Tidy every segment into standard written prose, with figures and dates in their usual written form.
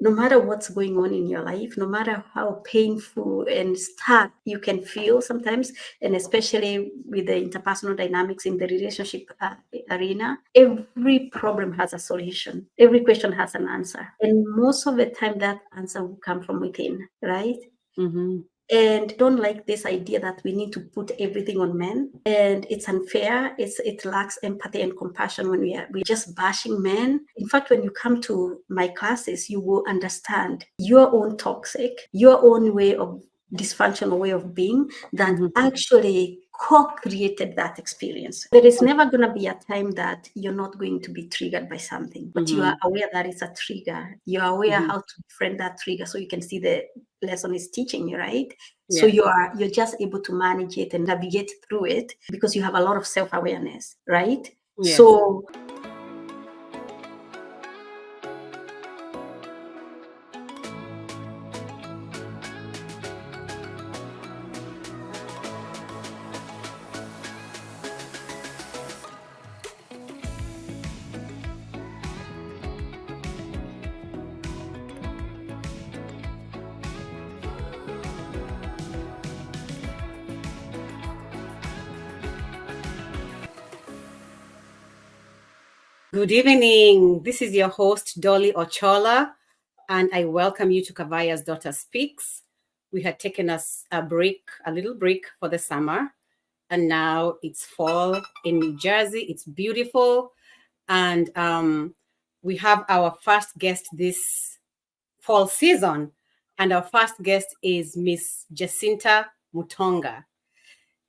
no matter what's going on in your life, no matter how painful and stuck you can feel sometimes, and especially with the interpersonal dynamics in the relationship arena, every problem has a solution. Every question has an answer. And most of the time, that answer will come from within, right? Mm-hmm. And don't like this idea that we need to put everything on men, and it's unfair. It lacks empathy and compassion when we're just bashing men. In fact, when you come to my classes, you will understand your own toxic, your own way of dysfunctional way of being that Mm-hmm. actually co-created that experience. There is never going to be a time that you're not going to be triggered by something, but you Mm-hmm. are aware that it's a trigger. You are aware Mm-hmm. how to befriend that trigger, so you can see the lesson is teaching you, right? So Yes. you're just able to manage it and navigate through it because you have a lot of self-awareness, right? Yes. So Good evening. This is your host, Dolly Ochola, and I welcome you to Kavaya's Daughter Speaks. We had taken us a little break for the summer, and now it's fall in New Jersey. It's beautiful, and we have our first guest this fall season, and our first guest is Miss Jacinta Mutonga.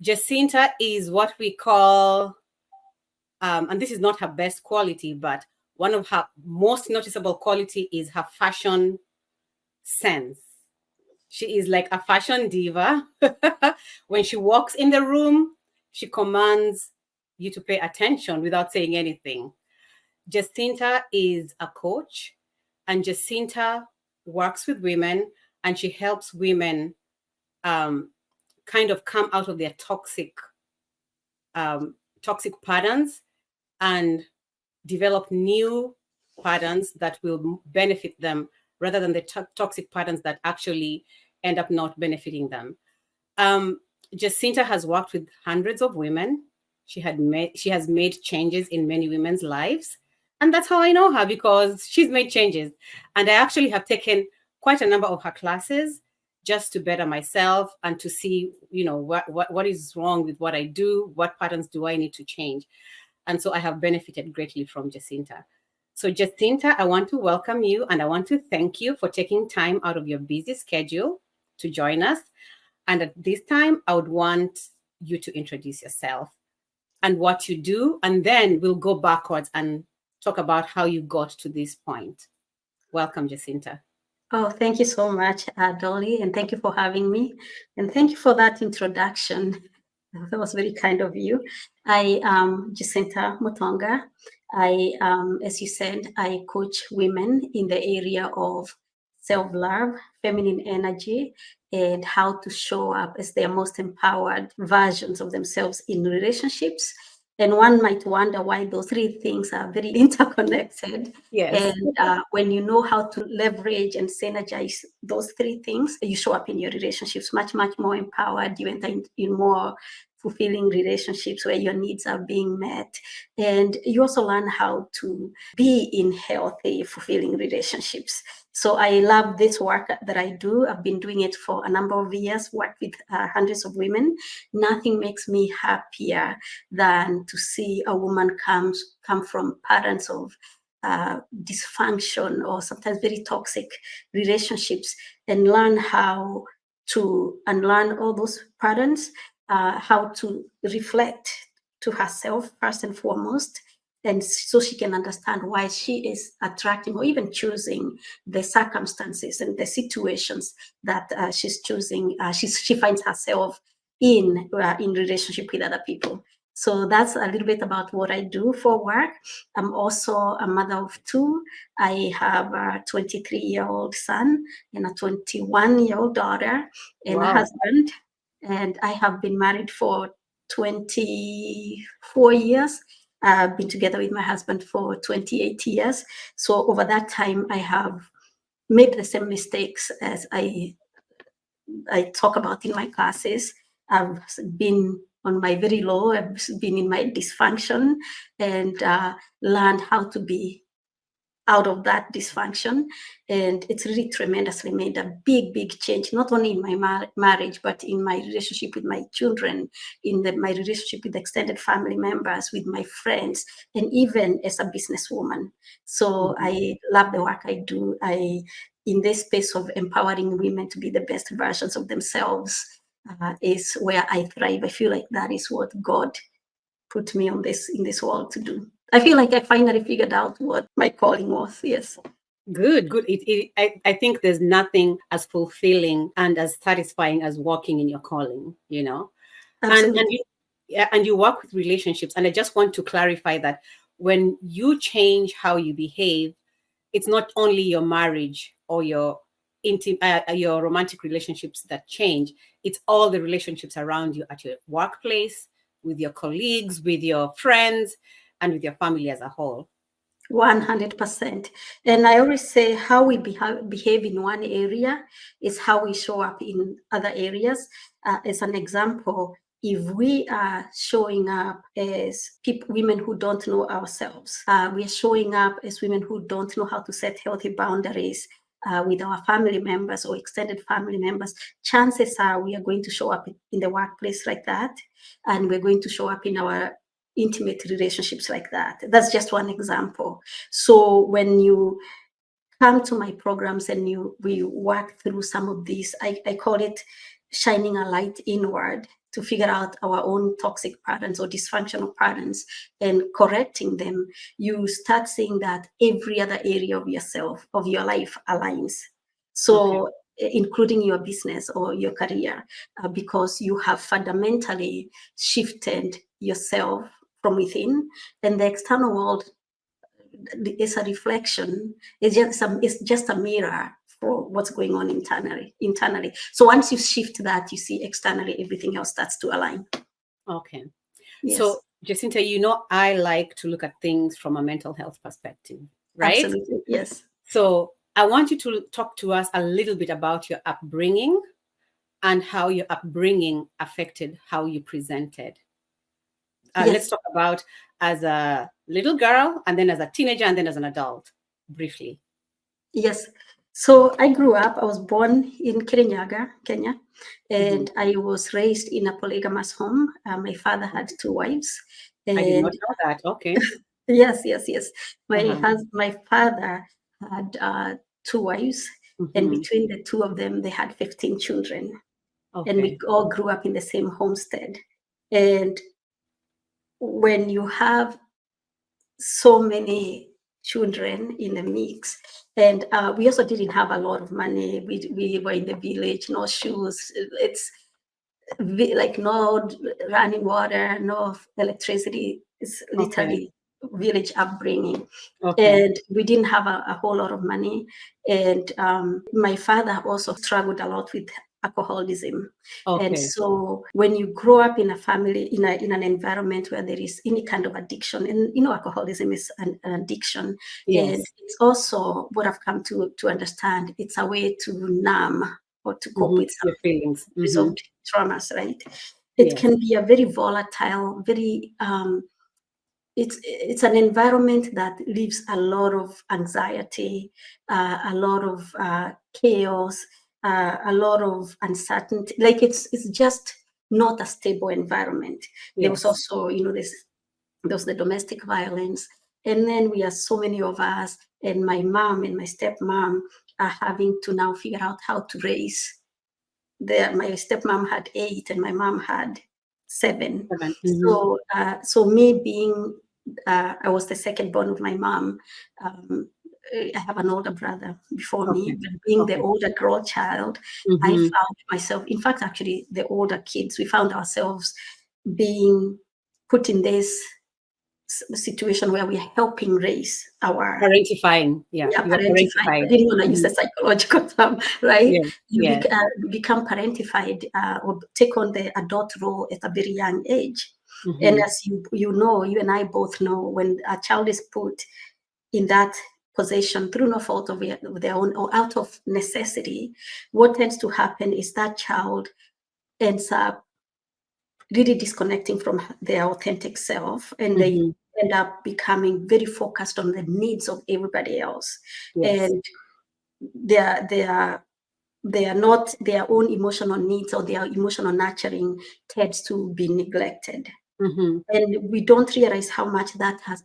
Jacinta is what we call and this is not her best quality, but one of her most noticeable quality is her fashion sense. She is like a fashion diva. When she walks in the room, she commands you to pay attention without saying anything. Jacinta is a coach, and Jacinta works with women, and she helps women um, kind of come out of their toxic patterns and develop new patterns that will benefit them rather than the toxic patterns that actually end up not benefiting them. Um, Jacinta has worked with hundreds of women. She has made changes in many women's lives, and that's how I know her, because she's made changes. And I actually have taken quite a number of her classes just to better myself and to see, what is wrong with what I do, what patterns do I need to change. And so I have benefited greatly from Jacinta. So, Jacinta, I want to welcome you and I want to thank you for taking time out of your busy schedule to join us. And at this time, I would want you to introduce yourself and what you do, and then we'll go backwards and talk about how you got to this point. Welcome, Jacinta. oh, thank you so much, Dolly, and thank you for having me, and thank you for that introduction. That was very kind of you. I am Jacinta Mutonga. As you said, I coach women in the area of self-love, feminine energy, and how to show up as their most empowered versions of themselves in relationships. And one might wonder why those three things are very interconnected. Yes. And when you know how to leverage and synergize those three things, you show up in your relationships much, much more empowered. You enter in more fulfilling relationships where your needs are being met. And you also learn how to be in healthy, fulfilling relationships. So I love this work that I do. I've been doing it for a number of years, worked with hundreds of women. Nothing makes me happier than to see a woman come from patterns of dysfunction or sometimes very toxic relationships and learn how to unlearn all those patterns, how to reflect to herself first and foremost, and so she can understand why she is attracting or even choosing the circumstances and the situations that she's choosing. She finds herself in relationship with other people. So that's a little bit about what I do for work. I'm also a mother of two. I have a 23-year-old son and a 21-year-old daughter and a Wow. husband. And I have been married for 24 years. I've been together with my husband for 28 years. So over that time, I have made the same mistakes as I talk about in my classes. I've been on my very low, I've been in my dysfunction, and learned how to be out of that dysfunction. And it's really tremendously made a big change, not only in my marriage, but in my relationship with my children, in my relationship with extended family members, with my friends, and even as a businesswoman. So I love the work I do. In this space of empowering women to be the best versions of themselves, is where I thrive. I feel like that is what God put me on in this world to do. I feel like I finally figured out what my calling was. Yes. Good. I think there's nothing as fulfilling and as satisfying as walking in your calling, you know. Absolutely. And you work with relationships. And I just want to clarify that when you change how you behave, it's not only your marriage or your your romantic relationships that change. It's all the relationships around you at your workplace, with your colleagues, with your friends, and with your family as a whole. 100%. And I always say how we behave in one area is how we show up in other areas. As an example, if we are showing up as women who don't know ourselves, we are showing up as women who don't know how to set healthy boundaries with our family members or extended family members, chances are we are going to show up in the workplace like that, and we're going to show up in our intimate relationships like that. That's just one example. So when you come to my programs and we work through some of these, I call it shining a light inward to figure out our own toxic patterns or dysfunctional patterns and correcting them. You start seeing that every other area of yourself, of your life, aligns. So including your business or your career, because you have fundamentally shifted yourself from within, and the external world is a reflection. It's just a mirror for what's going on internally. So once you shift that, you see externally everything else starts to align. Okay. Yes. So Jacinta, you know, I like to look at things from a mental health perspective, right? Absolutely. Yes. So I want you to talk to us a little bit about your upbringing and how your upbringing affected how you presented. Yes. Let's talk about as a little girl, and then as a teenager, and then as an adult, briefly. Yes. So I grew up, I was born in Kirinyaga, Kenya, and I was raised in a polygamous home. My father had 2 wives. And I did not know that. Okay. Yes. My father had 2 wives, and between the 2 of them, they had 15 children. Okay. And we all grew up in the same homestead. And when you have so many children in the mix, and we also didn't have a lot of money. We were in the village, no shoes. It's like no running water, no electricity. It's literally village upbringing. And we didn't have a whole lot of money. And my father also struggled a lot with alcoholism. And so when you grow up in a family, in an environment where there is any kind of addiction, and alcoholism is an addiction. Yes. And it's also what I've come to understand. It's a way to numb or to cope with some your feelings, resolved traumas, right? It can be a very volatile, very it's an environment that leaves a lot of anxiety, a lot of chaos, a lot of uncertainty. Like it's just not a stable environment. There was also, there was the domestic violence, and then we are so many of us, and my mom and my stepmom are having to now figure out how to raise. My stepmom had 8 and my mom had 7. So me being, I was the second born of my mom. I have an older brother before me, but being the older girl child, I found myself, in fact, actually the older kids, we found ourselves being put in this situation where we are helping raise our parentifying. Parentifying. I didn't want to use the psychological term, right? You become parentified or take on the adult role at a very young age. And as you and I both know, when a child is put in that possession through no fault of their own or out of necessity, what tends to happen is that child ends up really disconnecting from their authentic self, and they end up becoming very focused on the needs of everybody else. Yes. And they are not their own emotional needs, or their emotional nurturing tends to be neglected. And we don't realize how much that has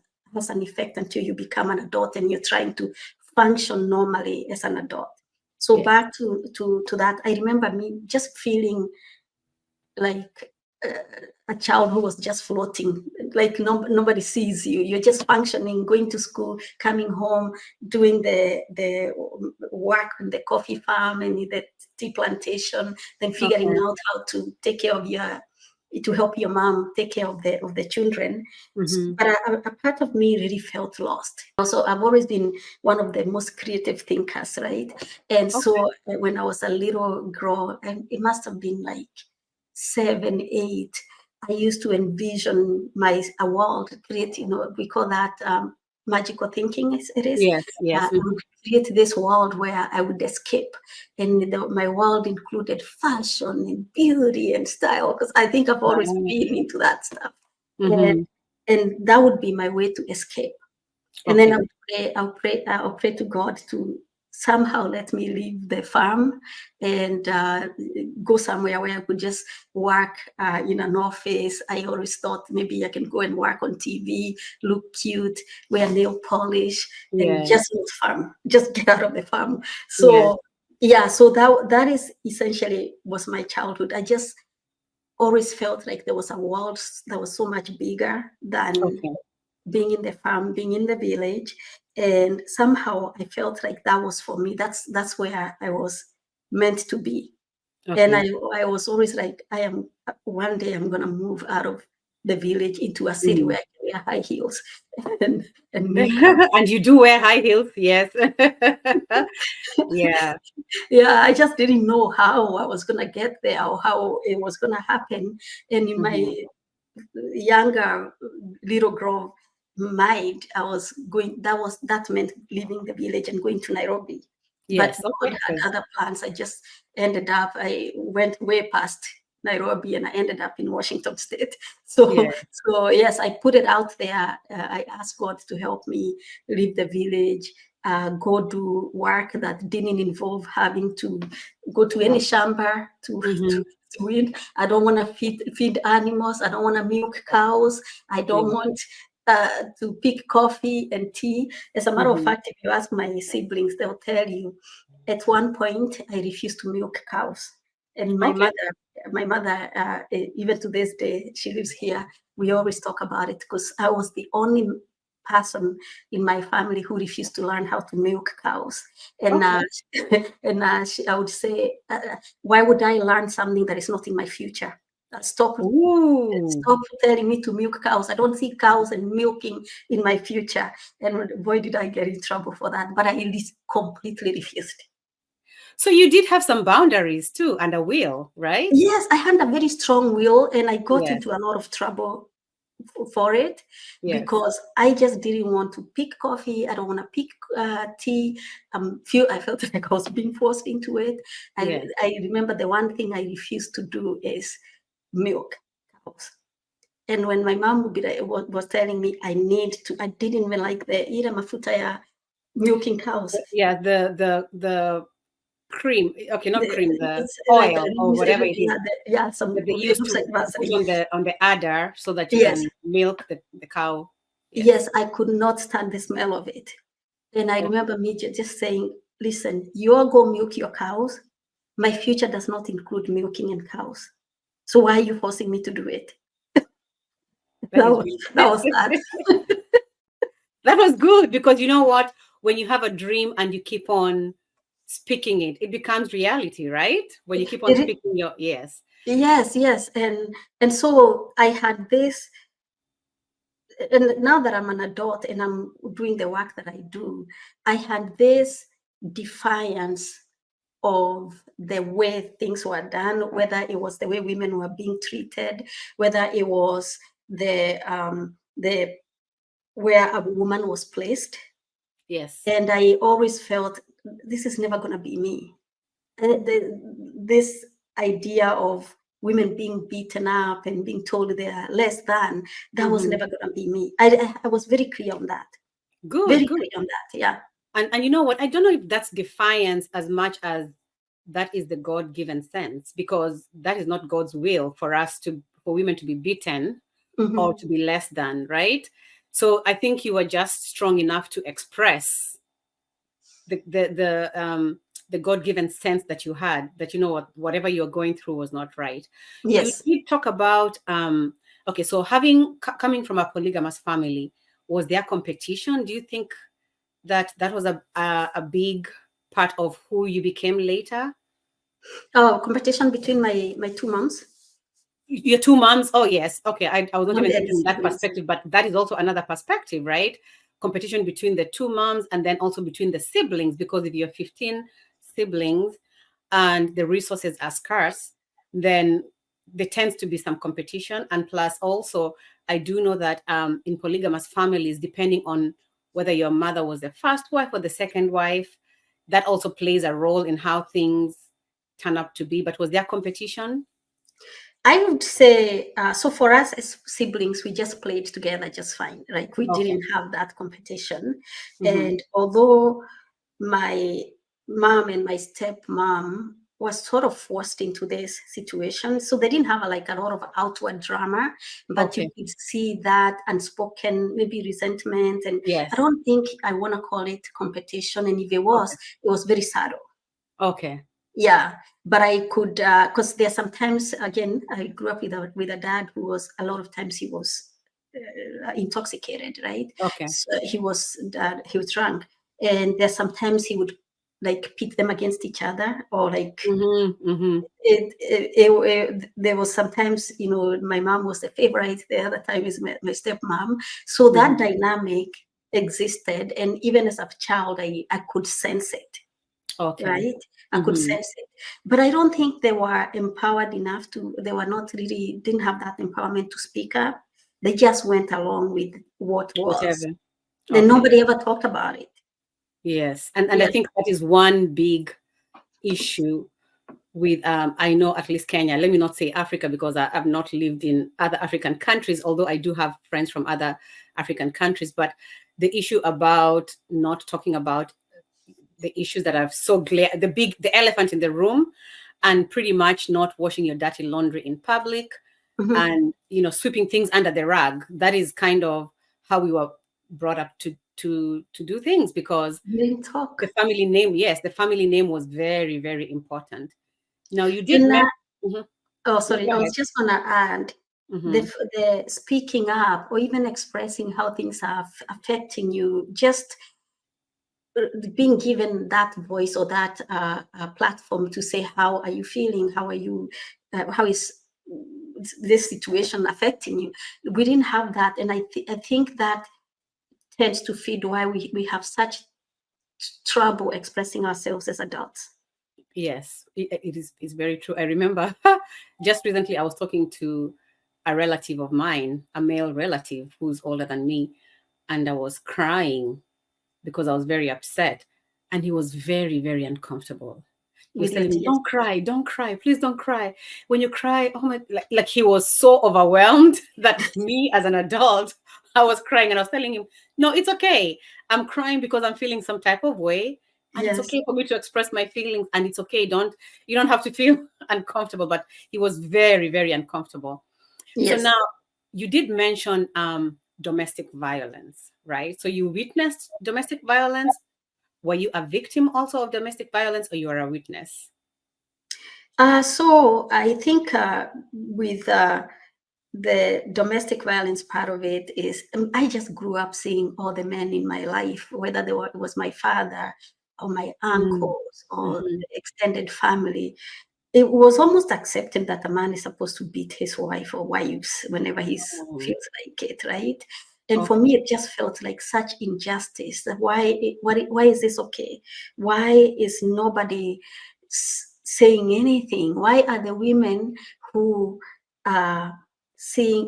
an effect until you become an adult and you're trying to function normally as an adult. So back to that, I remember me just feeling like a child who was just floating, like nobody sees you. You're just functioning, going to school, coming home, doing the work in the coffee farm and the tea plantation, then figuring out how to take care of to help your mom take care of the children. But a part of me really felt lost. Also, I've always been one of the most creative thinkers, right? And so when I was a little girl, and it must have been like 7, 8, I used to envision a world, create, we call that magical thinking, it is. Yes. I would create this world where I would escape. And my world included fashion and beauty and style, because I think I've always been into that stuff. And that would be my way to escape. And then I'll pray to God to somehow let me leave the farm and go somewhere where I could just work in an office. I always thought maybe I can go and work on TV, look cute, wear nail polish, and just not farm, just get out of the farm. So so that is essentially was my childhood. I just always felt like there was a world that was so much bigger than being in the farm, being in the village. And somehow I felt like that was for me. That's where I was meant to be. And I was always like, one day I'm gonna move out of the village into a city where I can wear high heels and make up. And you do wear high heels, yes. Yeah, I just didn't know how I was gonna get there or how it was gonna happen. And in my younger little girl mind, I was going, that meant leaving the village and going to Nairobi. But God had other plans. I went way past Nairobi and I ended up in Washington State. So yes, I put it out there. I asked God to help me leave the village, go do work that didn't involve having to go to any shamba to eat. I don't want to feed animals. I don't want to milk cows. I don't want to pick coffee and tea. As a matter of fact, if you ask my siblings, they'll tell you, at one point, I refused to milk cows. And my mother, even to this day, she lives here. We always talk about it because I was the only person in my family who refused to learn how to milk cows. And I would say, why would I learn something that is not in my future? Stop telling me to milk cows. I don't see cows and milking in my future. And boy, did I get in trouble for that. But I completely refused. So you did have some boundaries too, and a will, right? Yes, I had a very strong will, and I got into a lot of trouble for it because I just didn't want to pick coffee. I don't want to pick tea. I felt like I was being forced into it. I remember the one thing I refused to do is milk cows. And when my mom was telling me I didn't even like the ira mafuta milking cows. Yeah, the cream. Okay, not cream, the oil or whatever it is. Some that they use to put on the udder so that you can milk the cow. Yes, I could not stand the smell of it. And I remember me just saying, listen, you're going to milk your cows. My future does not include milking and cows. So why are you forcing me to do it? That was that. That was good, because you know what? When you have a dream and you keep on speaking it, it becomes reality, right? When you keep on speaking yes. And so I had this, and now that I'm an adult and I'm doing the work that I do, I had this defiance of the way things were done, whether it was the way women were being treated, whether it was the where a woman was placed. Yes. And I always felt this is never going to be me. This idea of women being beaten up and being told they are less than, that was never going to be me. I was very clear on that. Good, Very good. clear on that. Yeah. And you know what? I don't know if that's defiance as much as that is the God-given sense, because that is not God's will for women to be beaten or to be less than, right? So I think you were just strong enough to express the God-given sense that you had, that you know what, whatever you're going through was not right. You Yes. did talk about okay, so coming from a polygamous family, was there competition? Do you think that was a big part of who you became later? Oh, competition between my two moms. Your two moms? Oh, yes. Okay. I was not And even the thinking that siblings. perspective, but that is also another perspective, right? Competition between the two moms and then also between the siblings, because if you're 15 siblings and the resources are scarce, then there tends to be some competition. And plus, also, I do know that in polygamous families, depending on whether your mother was the first wife or the second wife, that also plays a role in how things turn up to be. But was there competition? I would say, so for us as siblings, we just played together just fine. Like we Okay. didn't have that competition. Mm-hmm. And although my mom and my stepmom was sort of forced into this situation, so they didn't have like a lot of outward drama, but you Okay. could see that unspoken, maybe resentment. And Yes. I don't think I want to call it competition. And if it Okay. was very subtle. Okay. Yeah, but I could, because there sometimes, again, I grew up with a dad who was, a lot of times he was intoxicated, right? Okay. So he was drunk, and there sometimes he would like pit them against each other, or like Mm-hmm. Mm-hmm. there was sometimes, my mom was the favorite, the other time is my stepmom, so that Mm-hmm. dynamic existed, and even as a child, I could sense it, Okay. right? I could Mm-hmm. sense it. But I don't think they were empowered enough they were not really, didn't have that empowerment to speak up. They just went along with what was. Whatever. Then Okay. nobody ever talked about it. Yes. And I Yeah. think that is one big issue with I know at least Kenya. Let me not say Africa, because I've not lived in other African countries, although I do have friends from other African countries. But the issue about not talking about the issues that are so the elephant in the room, and pretty much not washing your dirty laundry in public, Mm-hmm. and sweeping things under the rug. That is kind of how we were brought up to do things, because Didn't talk. the family name, yes, the family name was very, very important. Now you did And mention. Mhm. oh, No, sorry, go I was ahead. just gonna add Hmm. the speaking up, or even expressing how things are affecting you, just being given that voice, or that platform to say, how are you feeling, how are you, how is this situation affecting you. We didn't have that, and I think that tends to feed why we have such trouble expressing ourselves as adults. Yes, it's very true. I remember just recently I was talking to a relative of mine, a male relative who's older than me, and I was crying because I was very upset. And he was very, very uncomfortable. He was With your telling me, tears. don't cry, please don't cry. When you cry, oh my, like he was so overwhelmed that me as an adult, I was crying, and I was telling him, no, it's okay. I'm crying because I'm feeling some type of way. And it's Yes. okay for me to express my feelings. And it's okay. You don't have to feel uncomfortable. But he was very, very uncomfortable. So Yes. now you did mention domestic violence, right? So you witnessed domestic violence. Were you a victim also of domestic violence, or you are a witness? So I think with the domestic violence part of it is, I just grew up seeing all the men in my life, whether it was my father or my uncles or Mm-hmm. extended family. It was almost accepted that a man is supposed to beat his wife or wives whenever he Oh, feels like it, right? And for okay. me, it just felt like such injustice. That why is this okay? Why is nobody saying anything? Why are the women who are seeing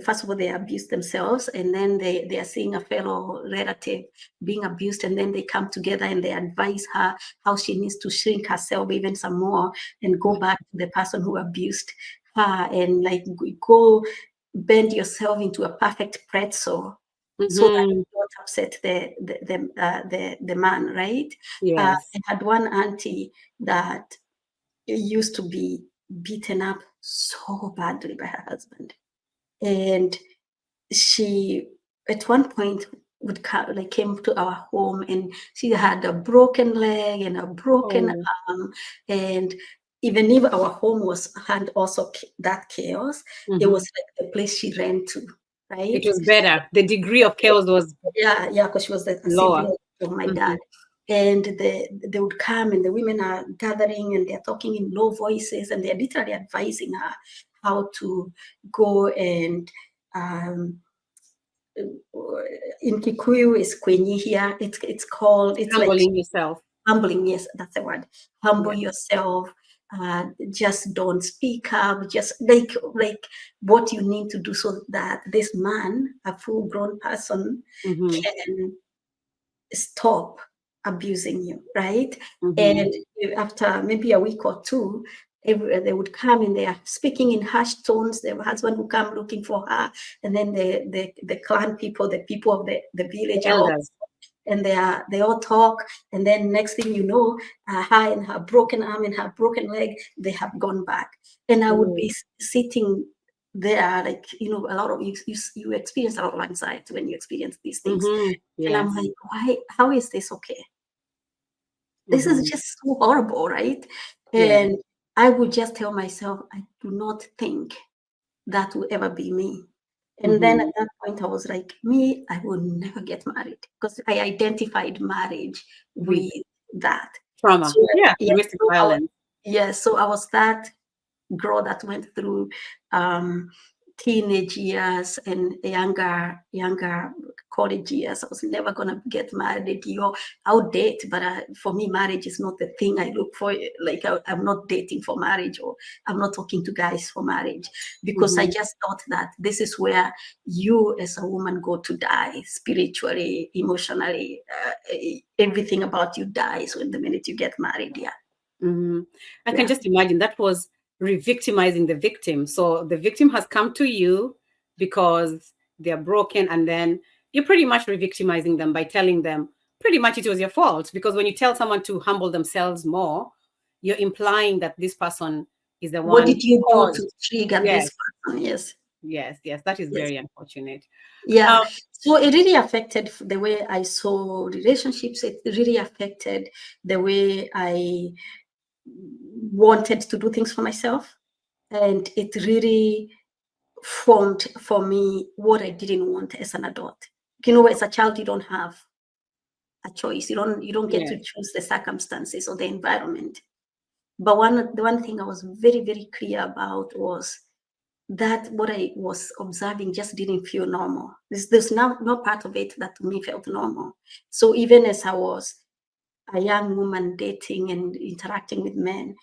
first of all, they abuse themselves, and then they are seeing a fellow relative being abused, and then they come together and they advise her how she needs to shrink herself even some more and go back to the person who abused her, and like go bend yourself into a perfect pretzel so that you don't upset the man, right? Yes. I had one auntie that used to be beaten up so badly by her husband, and she at one point would come, like came to our home, and she had a broken leg and a broken arm, and even if our home had also that chaos, it was like the place she ran to, right? It was better. The degree of chaos was yeah, because she was a lower. sibling of my dad. And they would come, and the women are gathering, and they're talking in low voices, and they're literally advising her how to go and in Kikuyu is kwenye here. It's called, it's like Humbling yourself. humbling. Yes, that's the word. Humble Yeah. yourself. Just don't speak up. Just like what you need to do so that this man, a full-grown person, can stop abusing you, right? And after maybe a week or two, they would come and they are speaking in hushed tones. The husband would come looking for her, and then the clan people, the people of the village, The are all, elders. and they all talk, and then next thing you know, her and her broken arm and her broken leg, they have gone back, and I would be sitting there, like, a lot of you experience a lot of anxiety when you experience these things. And I'm Yes. like, why? How is this okay? This is just so horrible, right? Yeah. And I would just tell myself, I do not think that will ever be me. And then at that point, I was like, me, I will never get married, because I identified marriage With with that. trauma. So Yeah. yeah, Domestic so violence. so I was that girl that went through teenage years and younger college years. I was never gonna get married. I'll date, but for me, marriage is not the thing I look for. Like I'm not dating for marriage, or I'm not talking to guys for marriage, because I just thought that this is where you as a woman go to die spiritually, emotionally. Everything about you dies when the minute you get married. Yeah. I can just imagine that was re-victimizing the victim. So the victim has come to you because they're broken, and then you're pretty much re-victimizing them by telling them pretty much it was your fault. Because when you tell someone to humble themselves more, you're implying that this person is the What one did you do to caused. trigger Yes, this person? Yes. yes. That is Yes. very unfortunate. Yeah. So it really affected the way I saw relationships. It really affected the way I wanted to do things for myself. And it really formed for me what I didn't want as an adult. As a child, you don't have a choice. You don't get to Yes. choose the circumstances or the environment. But the one thing I was very, very clear about was that what I was observing just didn't feel normal. There's no part of it that to me felt normal. So even as I was a young woman dating and interacting with men,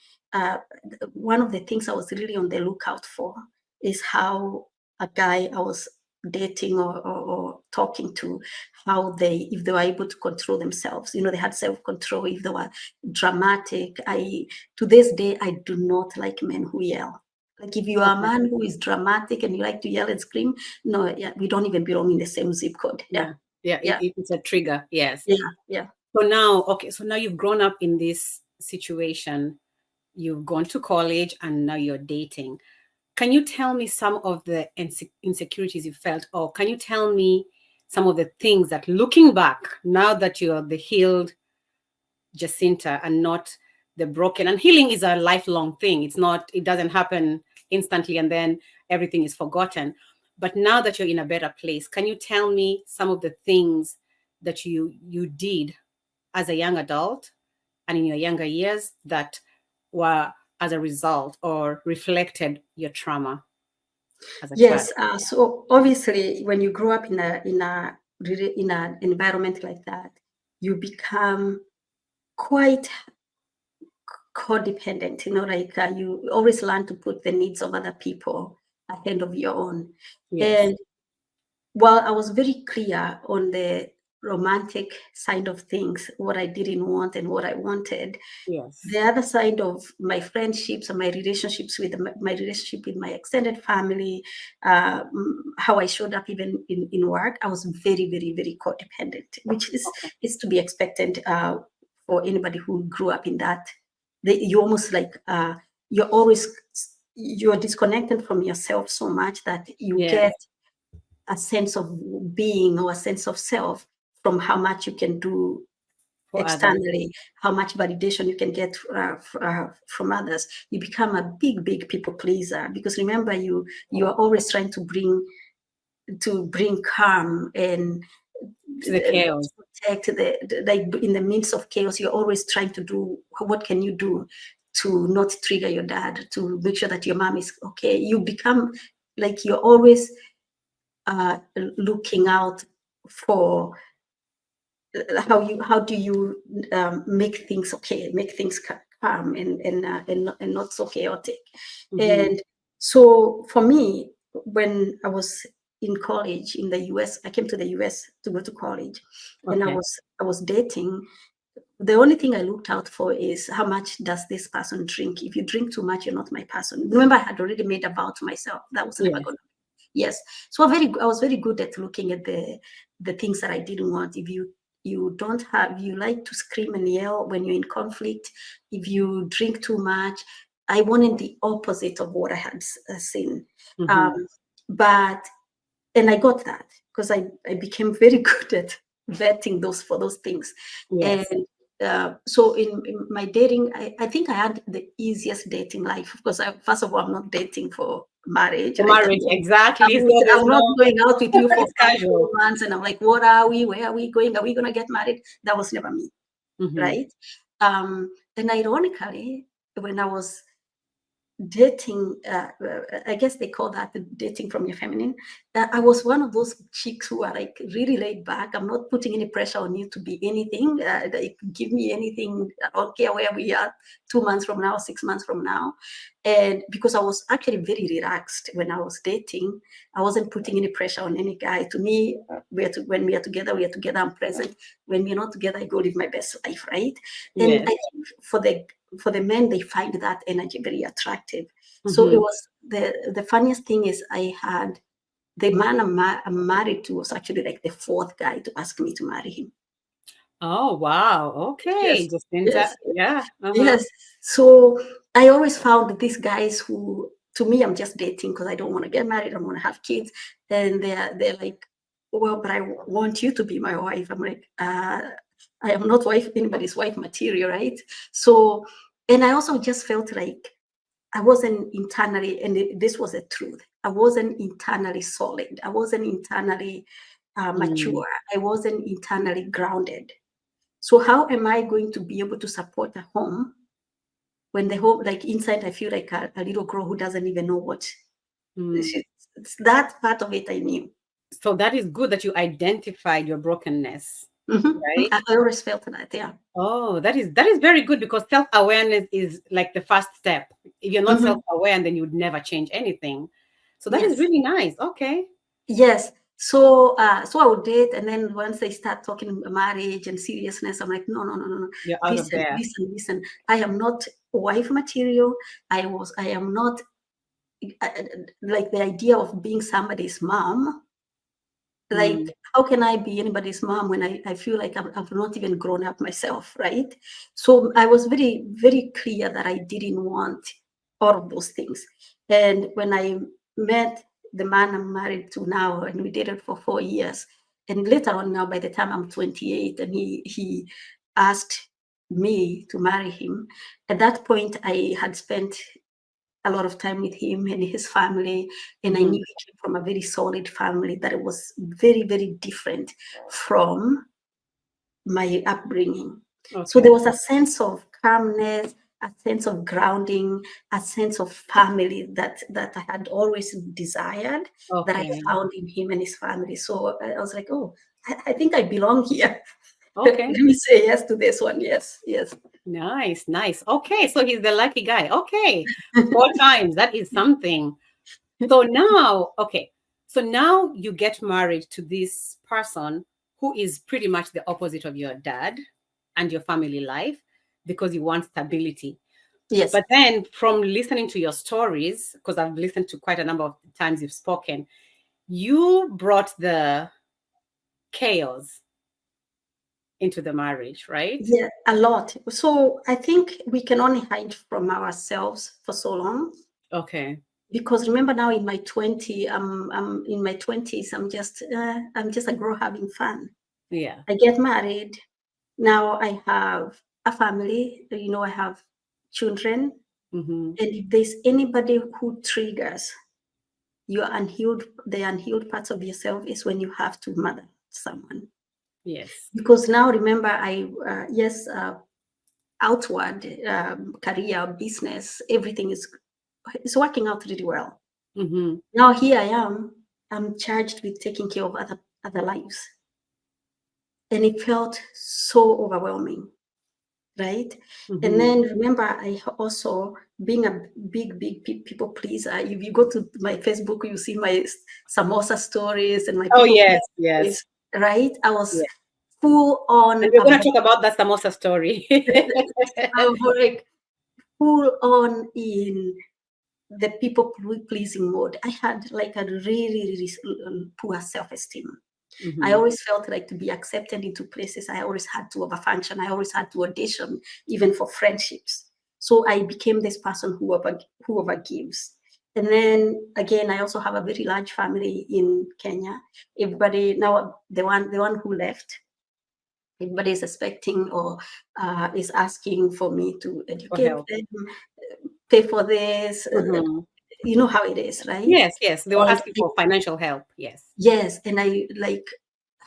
one of the things I was really on the lookout for is how a guy I was dating or talking to, if they were able to control themselves. They had self-control, if they were dramatic. To this day, I do not like men who yell. Like if you are a man who is dramatic and you like to yell and scream, no, yeah, we don't even belong in the same zip code. Yeah. It's a trigger. Yes. Yeah. So now you've grown up in this situation. You've gone to college and now you're dating. Can you tell me some of the insecurities you felt, or can you tell me some of the things that, looking back, now that you're the healed Jacinta and not the broken? And healing is a lifelong thing. It doesn't happen instantly and then everything is forgotten. But now that you're in a better place, can you tell me some of the things that you did as a young adult and in your younger years that were as a result or reflected your trauma as a child? Yes. So obviously, when you grow up in an environment like that, you become quite codependent. Like you always learn to put the needs of other people hand of your own. Yes. And while I was very clear on the romantic side of things, what I didn't want and what I wanted, the Yes. other side of my friendships and my relationships with my relationship with my extended family, how I showed up even in work, I was very, very, very codependent, which Okay. is to be expected for anybody who grew up in that. You almost like you're always you're disconnected from yourself so much that you Yes. get a sense of being or a sense of self from how much you can do For others. externally, how much validation you can get from others. You become a big, big people pleaser because remember, you are always trying to bring calm and To the chaos. protect like in the midst of chaos. You're always trying to do what can you do to not trigger your dad, to make sure that your mom is okay. You become like you're always looking out for how do you make things okay, make things calm and not so chaotic. Mm-hmm. And so for me, when I was in college in the US, I came to the US to go to college, and Okay. I was dating. The only thing I looked out for is how much does this person drink. If you drink too much, you're not my person. Remember, I had already made a vow to myself that was never Yes. going to. Yes. So I was very good at looking at the things that I didn't want. If you like to scream and yell when you're in conflict, if you drink too much, I wanted the opposite of what I had seen. Mm-hmm. Um, but and I got that because I became very good at vetting those things. And Yes. so in my dating, I think I had the easiest dating life because first of all, I'm not dating for marriage, For right? marriage, exactly. So there's I'm not no, going out with you for it's five casual. months and I'm like, what are we? Where are we going? Are we going to get married? That was never me, Mm-hmm. right? And ironically, when I was dating, I guess they call that the dating from your feminine. I was one of those chicks who are like really laid back. I'm not putting any pressure on you to be anything. Like give me anything. I don't care where we are 2 months from now, 6 months from now. And because I was actually very relaxed when I was dating, I wasn't putting any pressure on any guy. To me, when we are together, we are together. I'm present. When we're not together, I go live my best life, right? And Yes. I think for the men, they find that energy very attractive. So it Mm-hmm. was the funniest thing is I had the man I'm married to was actually like the fourth guy to ask me to marry him. Oh, wow. Okay. Yes, Jacinta. yes, Yeah. Uh-huh. yes. So I always found that these guys who, to me, I'm just dating because I don't want to get married, I don't want to have kids, and they're like, well, but I want you to be my wife. I'm like, I am not anybody's wife material, right? So, and I also just felt like I wasn't internally, and this was the truth. I wasn't internally solid. I wasn't internally Mm. mature. I wasn't internally grounded. So how am I going to be able to support a home when the home, like inside, I feel like a little girl who doesn't even know what Mm. it's that part of it I knew. So that is good that you identified your brokenness, right? I always felt that, yeah. Oh, that is very good because self-awareness is like the first step. If you're not Mhm. self-aware, then you would never change anything. So that is Yes. really nice. Okay. Yes. So I would date, and then once they start talking marriage and seriousness, I'm like, no, no, no, no, no. You're out of Listen, there. listen, listen. I am not wife material. I am not uh, like the idea of being somebody's mom. Mm. Like, how can I be anybody's mom when I feel like I've not even grown up myself, right? So I was very, very clear that I didn't want all of those things. And when I met the man I'm married to now, and we dated for 4 years, and later on now, by the time I'm 28, and he asked me to marry him, at that point I had spent a lot of time with him and his family. And I knew Mhm. he came from a very solid family that it was very, very different from my upbringing. So there Okay. was a sense of calmness, a sense of grounding, a sense of family that I had always desired, that I Okay. found in him and his family. So I was like, oh, I think I belong here. Let Okay. me say yes to this one. Yes, yes. Nice, nice. Okay, so he's the lucky guy. Okay. 4 times. That is something. So now, okay. So now you get married to this person who is pretty much the opposite of your dad and your family life because you want stability. Yes. But then from listening to your stories, because I've listened to quite a number of times you've spoken, you brought the chaos into the marriage, right? Yeah, a lot. So I think we can only hide from ourselves for so long. Okay. Because remember now in my 20s, I'm just a girl having fun. Yeah. I get married. Now I have a family, I have children. Mm-hmm. And if there's anybody who triggers the unhealed parts of yourself is when you have to mother someone. Yes. Because now remember, outward career, business, everything is working out really well. Mm-hmm. Now here I am, I'm charged with taking care of other lives. And it felt so overwhelming, right? Mm-hmm. And then remember, I also, being a big people pleaser, if you go to my Facebook, you see my samosa stories and my Oh, people yes, stories, yes. right? I was Yeah. full on And we're going to talk about that samosa story. like full on in the people pleasing mode. I had like a really poor self-esteem. I Mm-hmm. always felt like to be accepted into places, I always had to overfunction. I always had to audition, even for friendships. So I became this person who overgives. And then again, I also have a very large family in Kenya. Everybody now, the one who left, everybody is expecting or is asking for me to For educate help. them, pay for this. Mm-hmm. You know how it is, right? Yes, yes. They were And asking for financial help. Yes. yes, and I like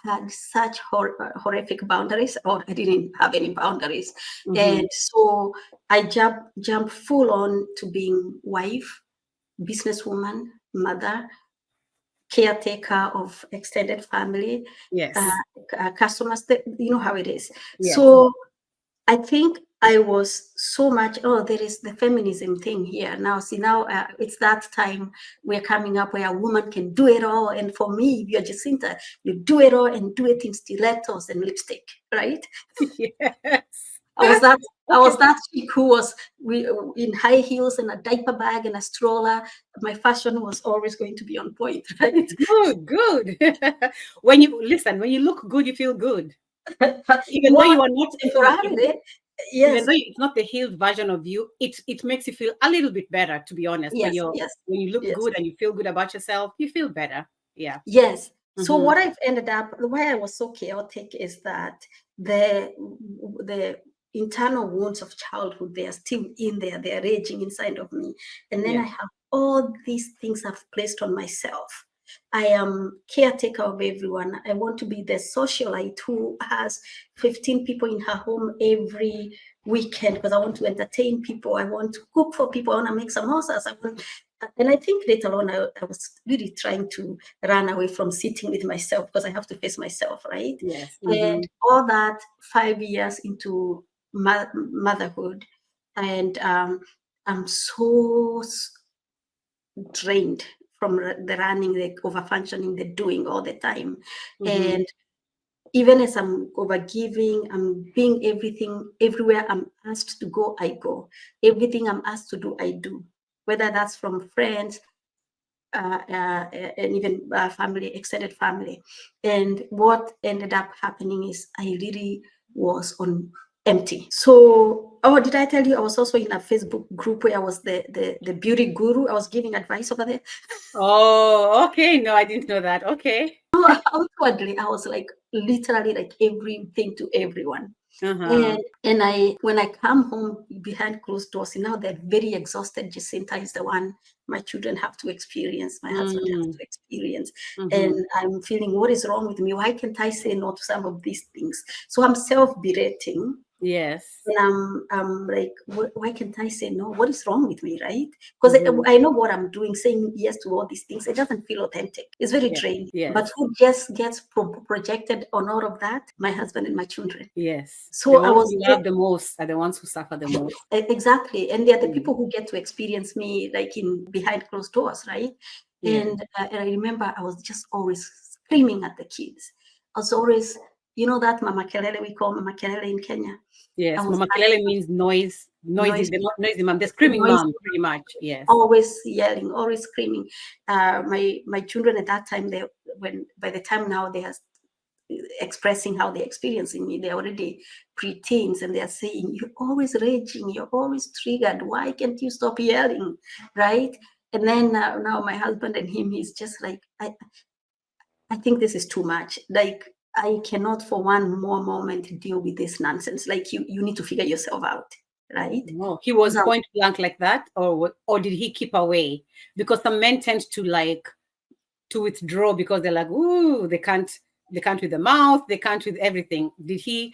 had such horrific boundaries, or I didn't have any boundaries, Mm-hmm. and so I jump full on to being wife, businesswoman, mother, caretaker of extended family, uh, Yes. customers. You know how it is. Yes. So I think I was so much, there is the feminism thing here. Now, see, now it's that time we're coming up where a woman can do it all. And for me, you're Jacinta, you do it all and do it in stilettos and lipstick, right? Yes. I was that I Okay. was that chick who was in high heels and a diaper bag and a stroller. My fashion was always going to be on point, right? Good, good. When you listen, when you look good, you feel good. Even though Well, you are not, temporarily, even yes, though it's not the healed version of you, it makes you feel a little bit better, to be honest. When yes, you're yes, when you look yes. good and you feel good about yourself, you feel better. Yeah. Yes. So Mm-hmm. what I've ended up, why I was so chaotic is that the internal wounds of childhood, they are still in there, they are raging inside of me. And then Yeah. I have all these things I've placed on myself. I am caretaker of everyone. I want to be the socialite who has 15 people in her home every weekend because I want to entertain people. I want to cook for people. I want to make samosas. And I think later on, I was really trying to run away from sitting with myself because I have to face myself, right? Yes. And Mm-hmm. all that 5 years into motherhood, and I'm so drained from the running, the overfunctioning, the doing all the time. Mm-hmm. And even as I'm overgiving, I'm being everything, everywhere I'm asked to go, I go. Everything I'm asked to do, I do. Whether that's from friends, and even family, extended family. And what ended up happening is I really was on empty. So, did I tell you I was also in a Facebook group where I was the beauty guru? I was giving advice over there. Oh, okay. No, I didn't know that. Okay. Outwardly, I was like literally like everything to everyone. Uh-huh. And when I come home behind closed doors, now they're very exhausted. Jacinta is the one my children have to experience, my husband has to experience. And Mm-hmm. I'm feeling, what is wrong with me? Why can't I say no to some of these things? So I'm self-berating. Yes. And I'm like, why can't I say no? What is wrong with me, right? Because Mhm. I know what I'm doing, saying yes to all these things. It doesn't feel authentic. It's very Yeah. draining. Yes. But who just gets projected on all of that? My husband and my children. Yes. So The I ones was you love the most are the ones who suffer the most. exactly, and they're the Mm. people who get to experience me like in behind closed doors, right? Yeah. And I remember I was just always screaming at the kids. I was always, you know, that Mama Kelele, we call Mama Kelele in Kenya. I Yes. was Mama kelele means noise, noisy, noise, the noisy mom, the screaming noise, mom, pretty much. Yes. always yelling, always screaming. My children at that time, they when by the time now they are expressing how they're experiencing me, they're already pre-teens, and they're saying, "You're always raging, you're always triggered. Why can't you stop yelling?" Right? And then now my husband and him, he's just like, I think this is too much. Like, I cannot for one more moment deal with this nonsense. Like, you need to figure yourself out, right? No, he was Now, point blank like that, or did he keep away? Because some men tend to like to withdraw because they're like, ooh, they can't with the mouth, they can't with everything. no, Was he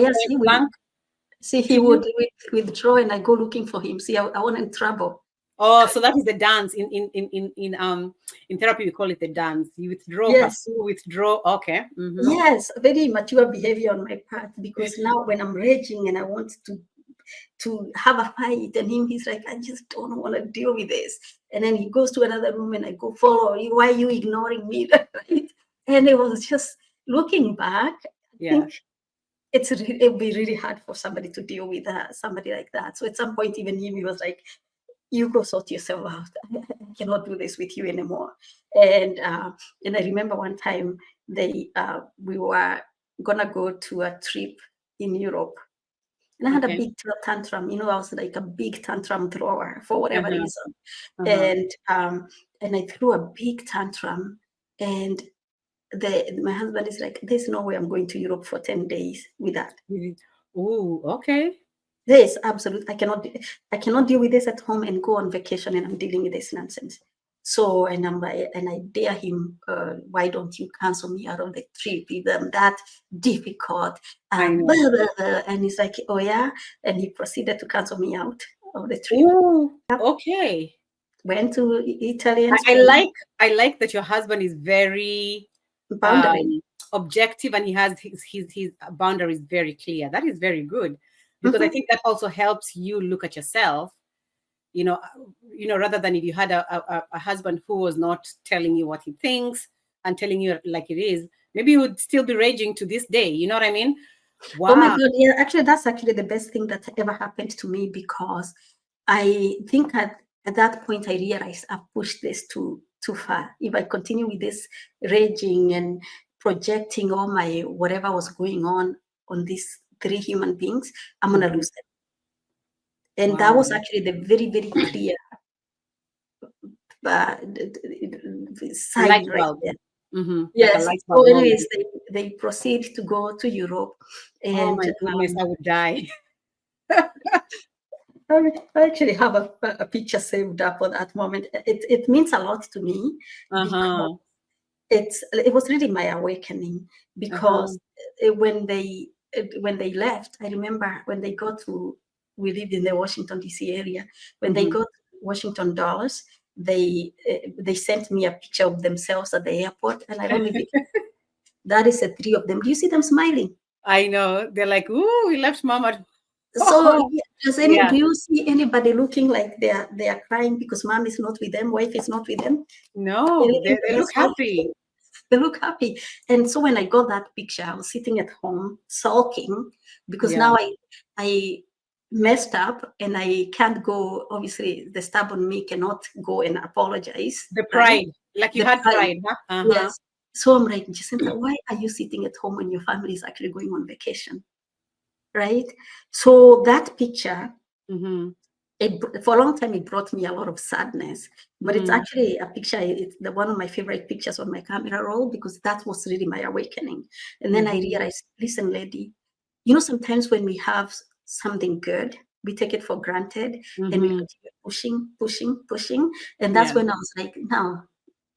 yes, point he will. blank See, to he you? would withdraw, and I go looking for him. See, I want in trouble. Oh, so that is the dance in therapy we call it the dance. You withdraw, Yes, pursue, withdraw. Okay. Mm-hmm. yes, very mature behavior on my part, because now when I'm raging and I want to have a fight, and he's like, I just don't want to deal with this. And then he goes to another room, and I go, follow you. Why are you ignoring me? Right? And it was just looking back, I Yeah. think it'd be really hard for somebody to deal with somebody like that. So at some point, even him, he was like, you go sort yourself out. I cannot do this with you anymore. And I remember one time we were gonna go to a trip in Europe, and I had a Okay. big tantrum. You know, I was like a big tantrum thrower for whatever Uh-huh. reason. Uh-huh. And I threw a big tantrum, and my husband is like, "There's no way I'm going to Europe for 10 days with that. Oh, okay. There is absolute. I cannot deal with this at home and go on vacation, and I'm dealing with this nonsense." So, and I dare him, why don't you cancel me out of the trip? If I'm that difficult, I blah, know. blah, blah. And he's like, oh yeah, and he proceeded to cancel me out of the trip. Oh, okay. Went to Italy and I, I Spain. like I like that your husband is very Boundary. objective and he has his boundaries very clear. That is very good because I Mhm. think that also helps you look at yourself. Rather than if you had a husband who was not telling you what he thinks and telling you like it is, maybe you would still be raging to this day. You know what I mean? Oh my Wow. God, yeah, actually, that's actually the best thing that ever happened to me, because I think at that point I realized I've pushed this too far. If I continue with this raging and projecting all my whatever was going on these three human beings, I'm gonna Mhm. lose them. And that was Wow. actually the very, very clear Light sign right bulb. there. Like a Yes. light So, bulb moment. anyways, they proceed to go to Europe, Oh and my goodness, I would die. I actually have a picture saved up for that moment. It means a lot to me, because Uh-huh. it was really my awakening. Uh-huh. Because when they left, I remember when they got to, we lived in the Washington D.C. area. When they Mhm. got to Washington Dulles, they sent me a picture of themselves at the airport, and I don't even. That is the three of them. Do you see them smiling? I know. They're like, ooh, we left mom at So, home. yeah, Yeah. do you see anybody looking like they are crying because mom is not with them, wife is not with them? They're No, living they the look best life. happy. They look happy. And so when I got that picture, I was sitting at home sulking, because Yeah. now I messed up, and I can't go. Obviously, the stubborn me cannot go and apologize, The right? pride. Like you The had pride. pride, huh? Uh-huh. Yes. So I'm like, Jacinta, why are you sitting at home when your family is actually going on vacation? Right? So that picture, Mm-hmm. for a long time, it brought me a lot of sadness. But it's Mm-hmm. actually a picture. It's one of my favorite pictures on my camera roll, because that was really my awakening. And then I Mm-hmm. realized, listen, lady, you know, sometimes when we have something good, we take it for granted, and we Mm-hmm. continue pushing, pushing, pushing. And that's Yeah. when I was like, now,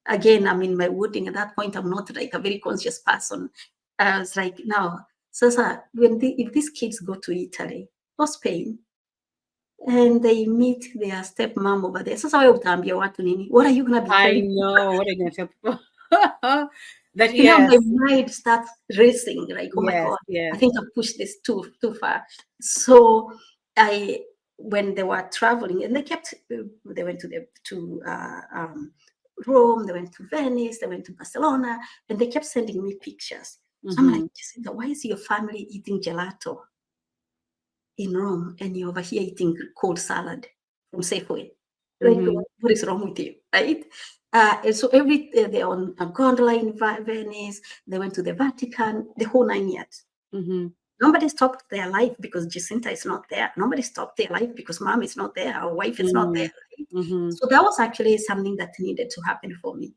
again, I'm in my wooding. At that point, I'm not like a very conscious person. I was like, now, Sasa, if these kids go to Italy or Spain and they meet their stepmom over there, sasa wewe utaambia watu nini? What are you gonna be I telling? know. What are you going to tell people? That You know, yes, my mind starts racing, like, oh my yes, God, I yes. think I pushed this too far. So when they were traveling, and they went to Rome, they went to Venice, they went to Barcelona, and they kept sending me pictures. So I'm like, Jacinta, why is your family eating gelato in Rome and you're over here eating cold salad from Safeway? Like, what is wrong with you, right? And so they're on a gondola in Venice, they went to the Vatican, the whole 9 years. Nobody stopped their life because Jacinta is not there. Nobody stopped their life because mom is not there, our wife is not there. Right? So that was actually something that needed to happen for me.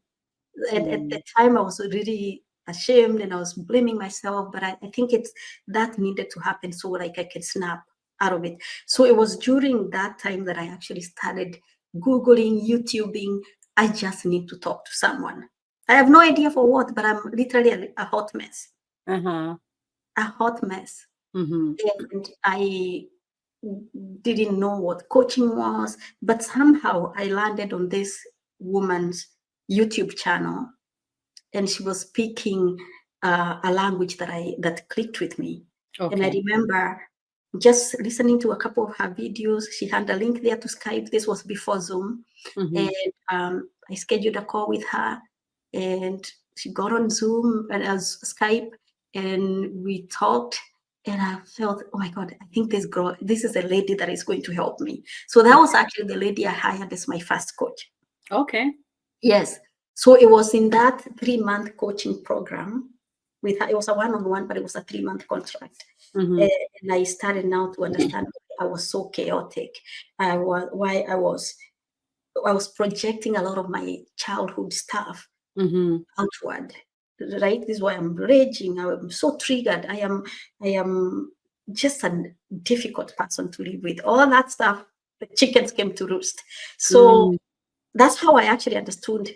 At the time, I was really ashamed and I was blaming myself, but I think that needed to happen so like I could snap out of it. So it was during that time that I actually started Googling, YouTubing. I just need to talk to someone. I have no idea for what, but I'm literally a hot mess. A hot mess. And I didn't know what coaching was, but somehow I landed on this woman's YouTube channel, and she was speaking a language that clicked with me. And I remember just listening to a couple of her videos. She had a link there to Skype. This was before Zoom. And I scheduled a call with her, and she got on Zoom and as Skype, and we talked. And I felt, oh my God, I think this is a lady that is going to help me. So that was actually the lady I hired as my first coach. Okay. Yes. So it was in that 3-month coaching program with her. It was a one-on-one, but it was a 3-month contract. And I started now to understand why I was so chaotic. Why I was projecting a lot of my childhood stuff outward. Right? This is why I'm raging. I'm so triggered. I am just a difficult person to live with. All that stuff, the chickens came to roost. So that's how I actually understood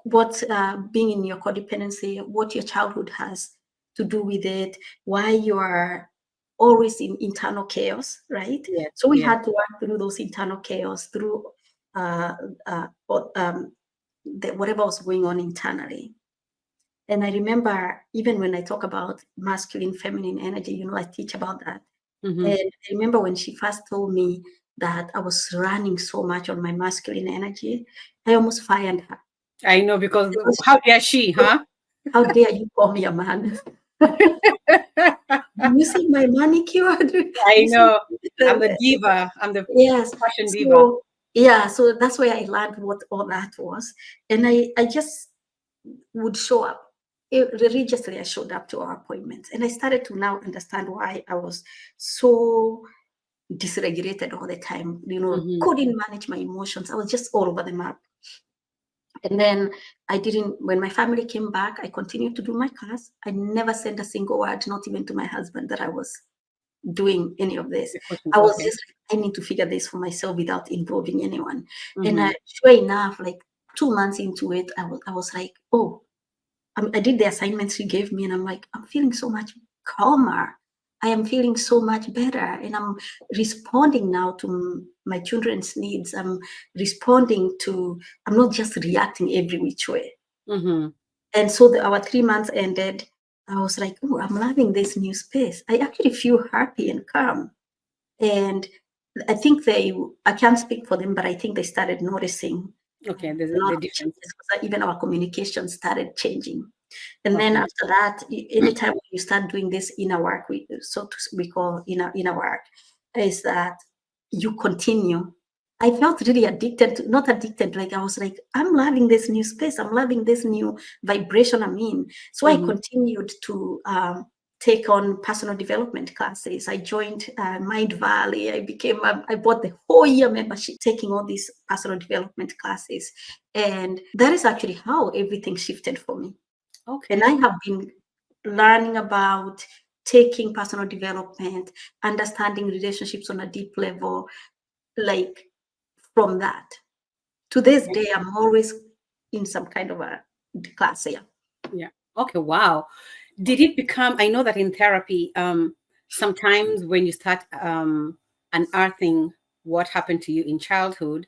what being in your codependency, what your childhood has to do with it, why you are always in internal chaos, right? Yes, so we had to work through those internal chaos, through whatever was going on internally. And I remember, even when I talk about masculine, feminine energy, I teach about that. And I remember when she first told me that I was running so much on my masculine energy, I almost fired her. I know, because how dare she, huh? How dare you call me a man? You see my manicure? I know. I'm the diva. I'm the fashion diva. Yeah, so that's where I learned what all that was. And I just would show up. Religiously, I showed up to our appointments. And I started to now understand why I was so dysregulated all the time, couldn't manage my emotions. I was just all over the map. And then when my family came back, I continued to do my class. I never sent a single word, not even to my husband, that I was doing any of this. I was just like, I need to figure this for myself without involving anyone. And sure enough, like 2 months into it, I was like, oh, I did the assignments she gave me, and I'm like, I'm feeling so much calmer. I am feeling so much better, and I'm responding now to my children's needs. I'm not just reacting every which way. And so our 3 months ended. I was like, oh, I'm loving this new space. I actually feel happy and calm. And I think I can't speak for them, but I think they started noticing there's a lot the of difference. changes. Even our communication started changing. And then after that, anytime you start doing this inner work, we call inner work, is that you continue. I felt really not addicted, like I was like, I'm loving this new space. I'm loving this new vibration I'm in. So I continued to take on personal development classes. I joined Mind Valley. I bought the whole year membership, taking all these personal development classes. And that is actually how everything shifted for me. And I have been learning about taking personal development, understanding relationships on a deep level, like from that. To this day, I'm always in some kind of a class. Yeah. Okay. Wow. Did it become, I know that in therapy, sometimes when you start unearthing what happened to you in childhood,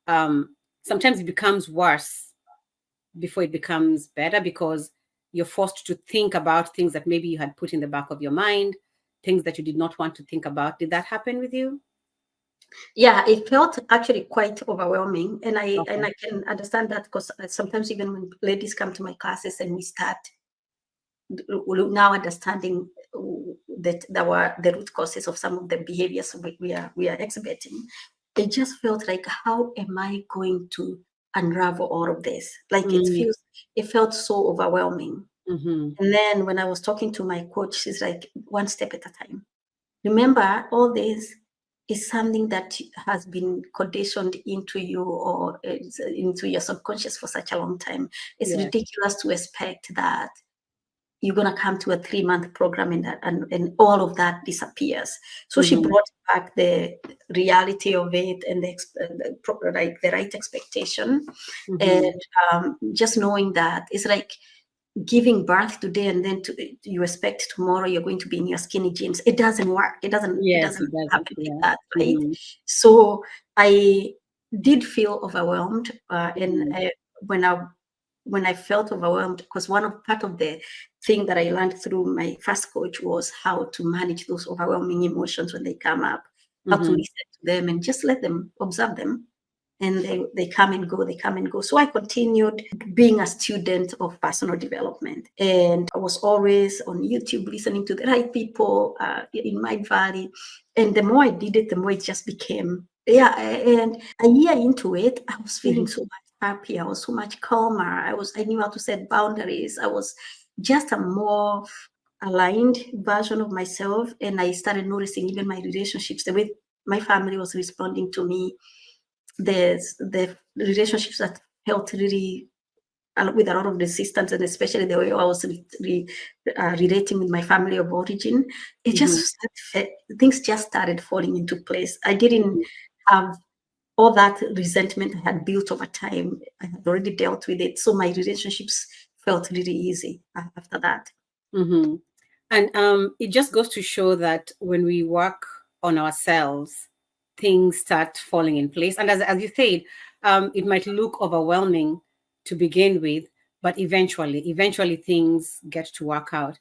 sometimes it becomes worse before it becomes better, because you're forced to think about things that maybe you had put in the back of your mind, things that you did not want to think about. Did that happen with you? Yeah, it felt actually quite overwhelming, and Okay. I can understand that, because sometimes even when ladies come to my classes and we start now understanding that there were the root causes of some of the behaviors we are exhibiting, it just felt like, how am I going to unravel all of this? Like it felt so overwhelming. Mm-hmm. And then when I was talking to my coach, she's like, one step at a time. Remember, all this is something that has been conditioned into you, or into your subconscious for such a long time. It's Yes. ridiculous to expect that you're going to come to a 3-month program and all of that disappears. So she Mm-hmm. brought back the reality of it, and like the right expectation. Mm-hmm. And just knowing that it's like giving birth today, and then you expect tomorrow you're going to be in your skinny jeans. It doesn't work. It Yes, doesn't it doesn't. happen like Yeah. that, right? Mm-hmm. So I did feel overwhelmed, and Mm-hmm. when I felt overwhelmed, because part of the thing that I learned through my first coach was how to manage those overwhelming emotions when they come up, how to Mm-hmm. listen to them and just let them, observe them. And they come and go, they come and go. So I continued being a student of personal development. And I was always on YouTube listening to the right people in my valley. And the more I did it, the more it just became, yeah. And a year into it, I was feeling so much happier. I was so much calmer. I knew how to set boundaries. I was just a more aligned version of myself. And I started noticing even my relationships, the way my family was responding to me, the relationships that felt really with a lot of resistance, and especially the way I was relating with my family of origin, it Mm-hmm. just things just started falling into place. I didn't have all that resentment I had built over time. I had already dealt with it, so my relationships felt really easy after that. Mm-hmm. And it just goes to show that when we work on ourselves, things start falling in place. And as you said, it might look overwhelming to begin with, but eventually things get to work out.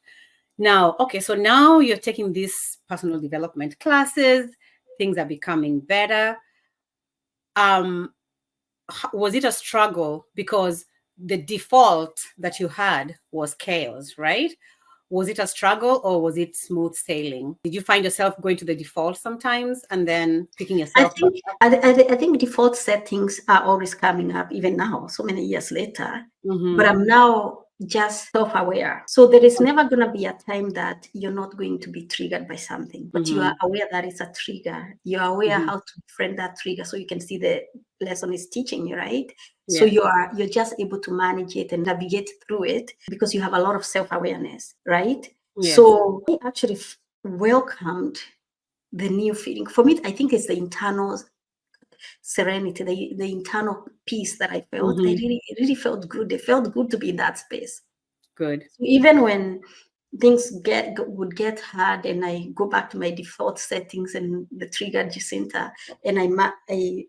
Now, okay, so now you're taking these personal development classes, things are becoming better. Um, was it a struggle? Because the default that you had was chaos, right? Was it a struggle or was it smooth sailing? Did you find yourself going to the default sometimes and then picking I yourself back think up? I think default settings are always coming up, even now, so many years later. But Mm-hmm. I'm now just self-aware. So there is never going to be a time that you're not going to be triggered by something, but you Mm-hmm. are aware that it's a trigger. You're aware Mm-hmm. how to befriend that trigger, so you can see the lesson is teaching you, right? So Yes. you're just able to manage it and navigate through it because you have a lot of self-awareness, right? Yes. So I actually welcomed the new feeling. For me, I think it's the internal serenity, the internal peace that I felt. Mm-hmm. It really felt good. It felt good to be in that space. Good. So even when things would get hard, and I go back to my default settings and the trigger Jacinta, and I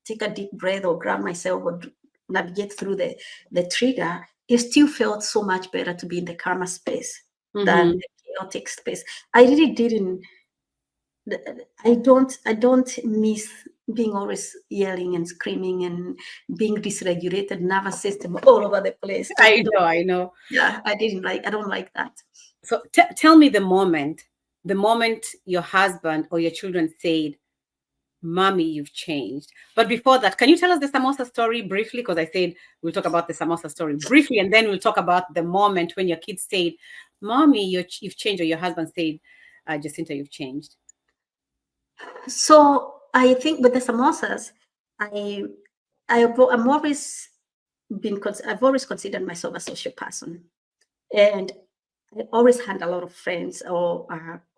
take a deep breath or ground myself or navigate through the trigger, it still felt so much better to be in the karma space than Mm-hmm. the chaotic space. I really didn't I don't miss being always yelling and screaming and being dysregulated nervous system all over the place. I know, I know. Yeah, I don't like that. So tell me the moment your husband or your children said, Mommy, you've changed. But before that, can you tell us the samosa story briefly? Because I said we'll talk about the samosa story briefly, and then we'll talk about the moment when your kids said, Mommy, you've changed, or your husband said, Jacinta, you've changed. So I think with the samosas, I I'm always I've always considered myself a social person, and I always had a lot of friends, or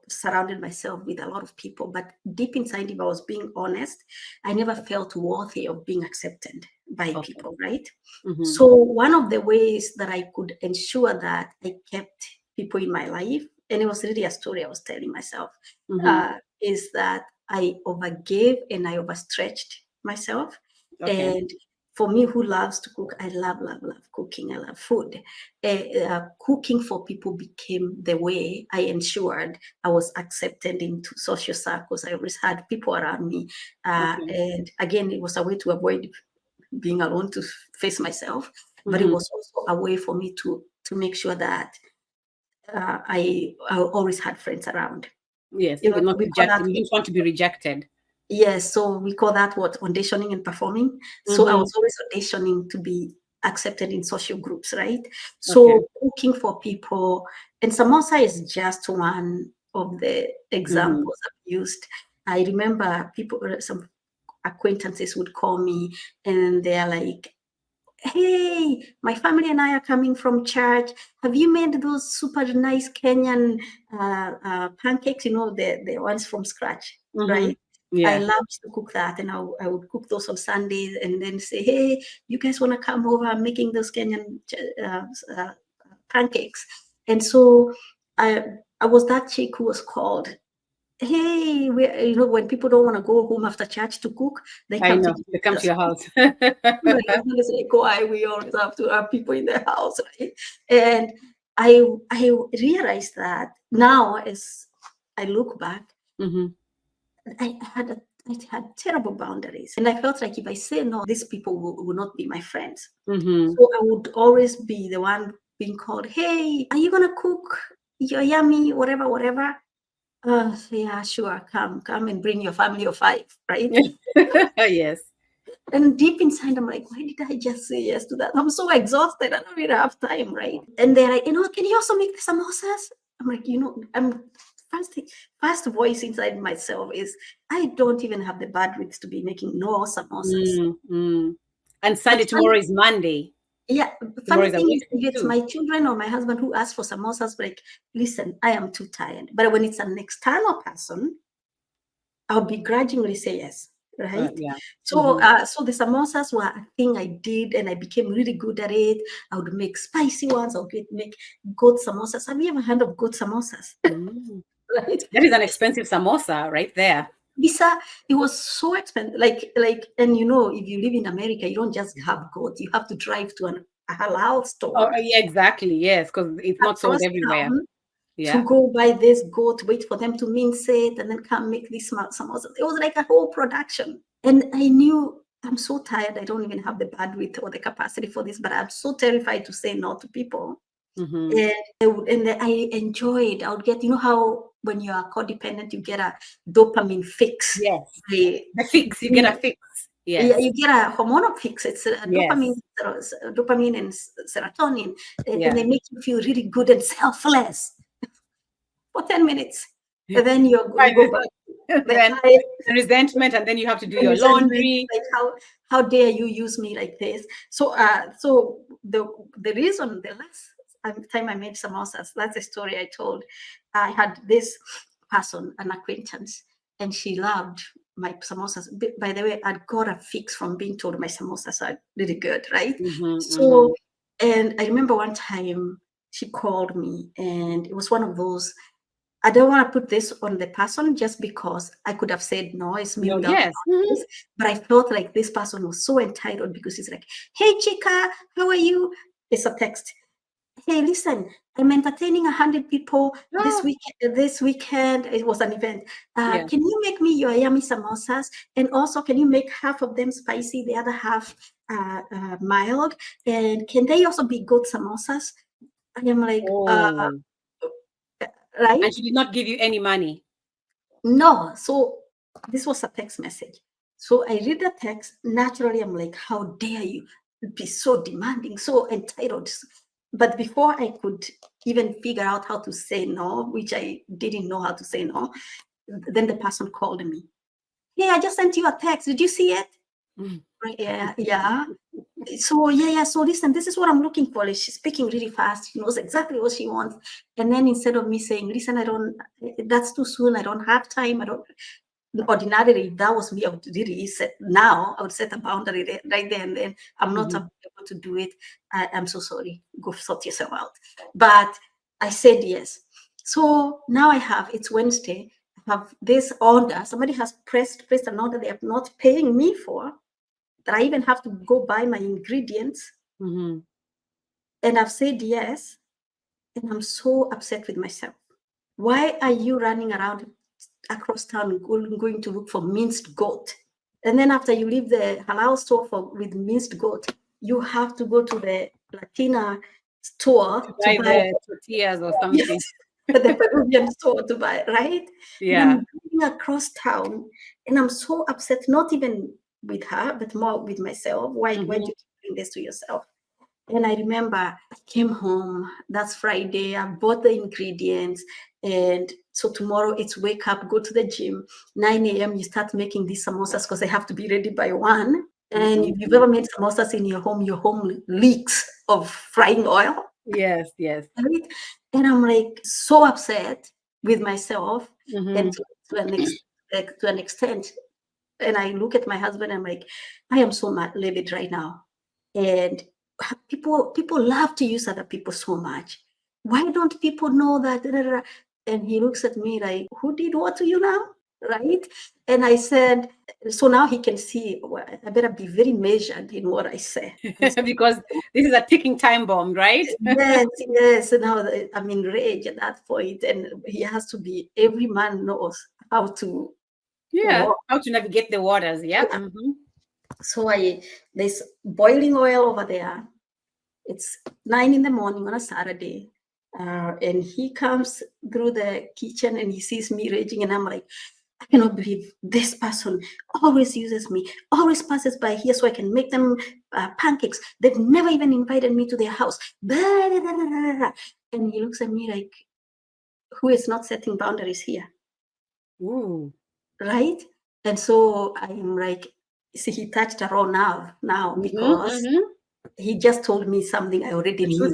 surrounded myself with a lot of people. But deep inside, if I was being honest, I never felt worthy of being accepted by Okay. people, right? Mm-hmm. So one of the ways that I could ensure that I kept people in my life, and it was really a story I was telling myself, Mm-hmm. is that I overgave and I overstretched myself. Okay. And for me, who loves to cook, I love cooking. I love food. Cooking for people became the way I ensured I was accepted into social circles. I always had people around me. Okay. And again, it was a way to avoid being alone, to face myself. But it Mm-hmm. was also a way for me to make sure that I always had friends around. Yes, You you know, were not we call rejected. that, You didn't want to be rejected. yes, so we call that what, auditioning and performing. So I Mm-hmm. was always auditioning to be accepted in social groups, right? Okay. So cooking for people, and samosa is just one of the Mm-hmm. examples I've used. I remember people, some acquaintances would call me and they're like, hey, my family and I are coming from church. Have you made those super nice Kenyan pancakes? You know, the ones from scratch, Mm-hmm. right? I Yeah. loved to cook that, and I would cook those on Sundays, and then say, "Hey, you guys want to come over? I'm making those Kenyan pancakes." And so I I was that chick who was called. Hey, when people don't want to go home after church to cook, they I come to know. the They come to your house. my husband is like, why we always have to have people in the house, right? And I realized that now, as I look back, Mm-hmm. I had terrible boundaries, and I felt like if I say no, these people will not be my friends. Mm-hmm. So I would always be the one being called. Hey, are you gonna cook? You're yummy, whatever, whatever. Yeah, sure. Come and bring your family of 5, right? Yes. And deep inside, I'm like, why did I just say yes to that? I'm so exhausted. I don't even have time, right? And they're like, can you also make the samosas? I'm like, I'm first, first voice inside myself is, I don't even have the bandwidth to be making no samosas. Mm-hmm. And Sunday, But tomorrow is Monday. yeah, Tomorrow funny is a thing is, weekday if it's too. my children or my husband who asks for samosas, like, listen, I am too tired. But when it's an external person, I'll begrudgingly say yes, right? Yeah. So, Mm-hmm. so the samosas were a thing I did, and I became really good at it. I would make spicy ones. Make goat samosas. Have you ever heard of goat samosas? Mm. Right? That is an expensive samosa right there. Lisa, it was so expensive. And if you live in America, you don't just have goat. You have to drive to a halal Oh, store yeah, exactly. Yes, because it's not sold across everywhere. town to Yeah. go buy this goat, wait for them to mince it, and then come make these samosas. It was like a whole production. And I knew I'm so tired. I don't even have the bandwidth or the capacity for this, but I'm so terrified to say no to people. Mm-hmm. And I enjoyed. I would get, how when you are codependent, you get a dopamine fix. Yes. They, The fix. You get a fix. yeah, Yes. you get a hormonal fix. It's a Yes. dopamine and serotonin, and Yeah. they make you feel really good and selfless for 10 minutes. And then you Right. go back to the Then diet the resentment, and then you have to do and your resentment, laundry. like how dare you use me like this? So the reason, the last time I made samosas, that's the story I told. I had this person, an acquaintance, and she loved my samosas. By the way, I got a fix from being told my samosas are really good, right? Mm-hmm, mm-hmm. So, and I remember one time she called me, and it was one of those. I don't want to put this on the person just because I could have said no, it's me No, without yes. Mhm. boundaries. But I felt like this person was so entitled because he's like, hey, Chica, how are you? It's a text. Hey, listen, I'm entertaining 100 people this Ah, weekend. This weekend, it was an event. yeah. Can you make me your yummy samosas? And also, can you make half of them spicy, the other half mild? And can they also be good samosas? I am like, Oh. right? And she did not give you any money. No. So this was a text message. So I read the text. Naturally, I'm like, how dare you be so demanding, so entitled? But before I could even figure out how to say no, which I didn't know how to say no, then the person called me. Hey, I just sent you a text. Did you see it? Mhm. Right, yeah, yeah. So yeah. So listen, this is what I'm looking for. Like, she's speaking really fast. She knows exactly what she wants. And then instead of me saying, listen, that's too soon. I don't have time. I don't. Ordinarily, if that was me, I would really set. Now I would set a boundary right there and then. I'm not Mhm. able to do it. I'm so sorry. Go sort yourself out. But I said yes. So now it's Wednesday. I have this order. Somebody has placed an order they are not paying me for, that I even have to go buy my ingredients. Mm-hmm. And I've said yes. And I'm so upset with myself. Why are you running around across town going to look for minced goat? And then after you leave the halal store with minced goat, you have to go to the Latina store to buy the tortillas or something. yes, the Peruvian store to buy, right? And Yeah. I'm going across town, and I'm so upset, not even with her, but more with myself. Why do you keep doing this to yourself? And I remember I came home, that's Friday, I bought the ingredients. And so tomorrow it's wake up, go to the gym, 9 a.m. you start making these samosas because they have to be ready by 1. And if you've ever made samosas in your home leaks of frying oil. Yes, yes. Right? And I'm like so upset with myself, and to an extent. And I look at my husband, I'm like, I am so livid right now. And people love to use other people so much. Why don't people know that? And he looks at me like, who did what to you now? Right? And I said, so now he can see, well, I better be very measured in what I say. Because this is a ticking time bomb, right? Yes. And now I'm enraged at that point, and he has to be. Every man knows how to. Yeah, how to navigate the waters. Yeah. So there's boiling oil over there. It's 9 in the morning on a Saturday. And he comes through the kitchen and he sees me raging, and I'm like, I cannot believe this person always uses me, always passes by here so I can make them pancakes. They've never even invited me to their house. And he looks at me like, who is not setting boundaries here? Ooh. Right? And so I'm like, see, he touched a raw nerve now because he just told me something I already knew.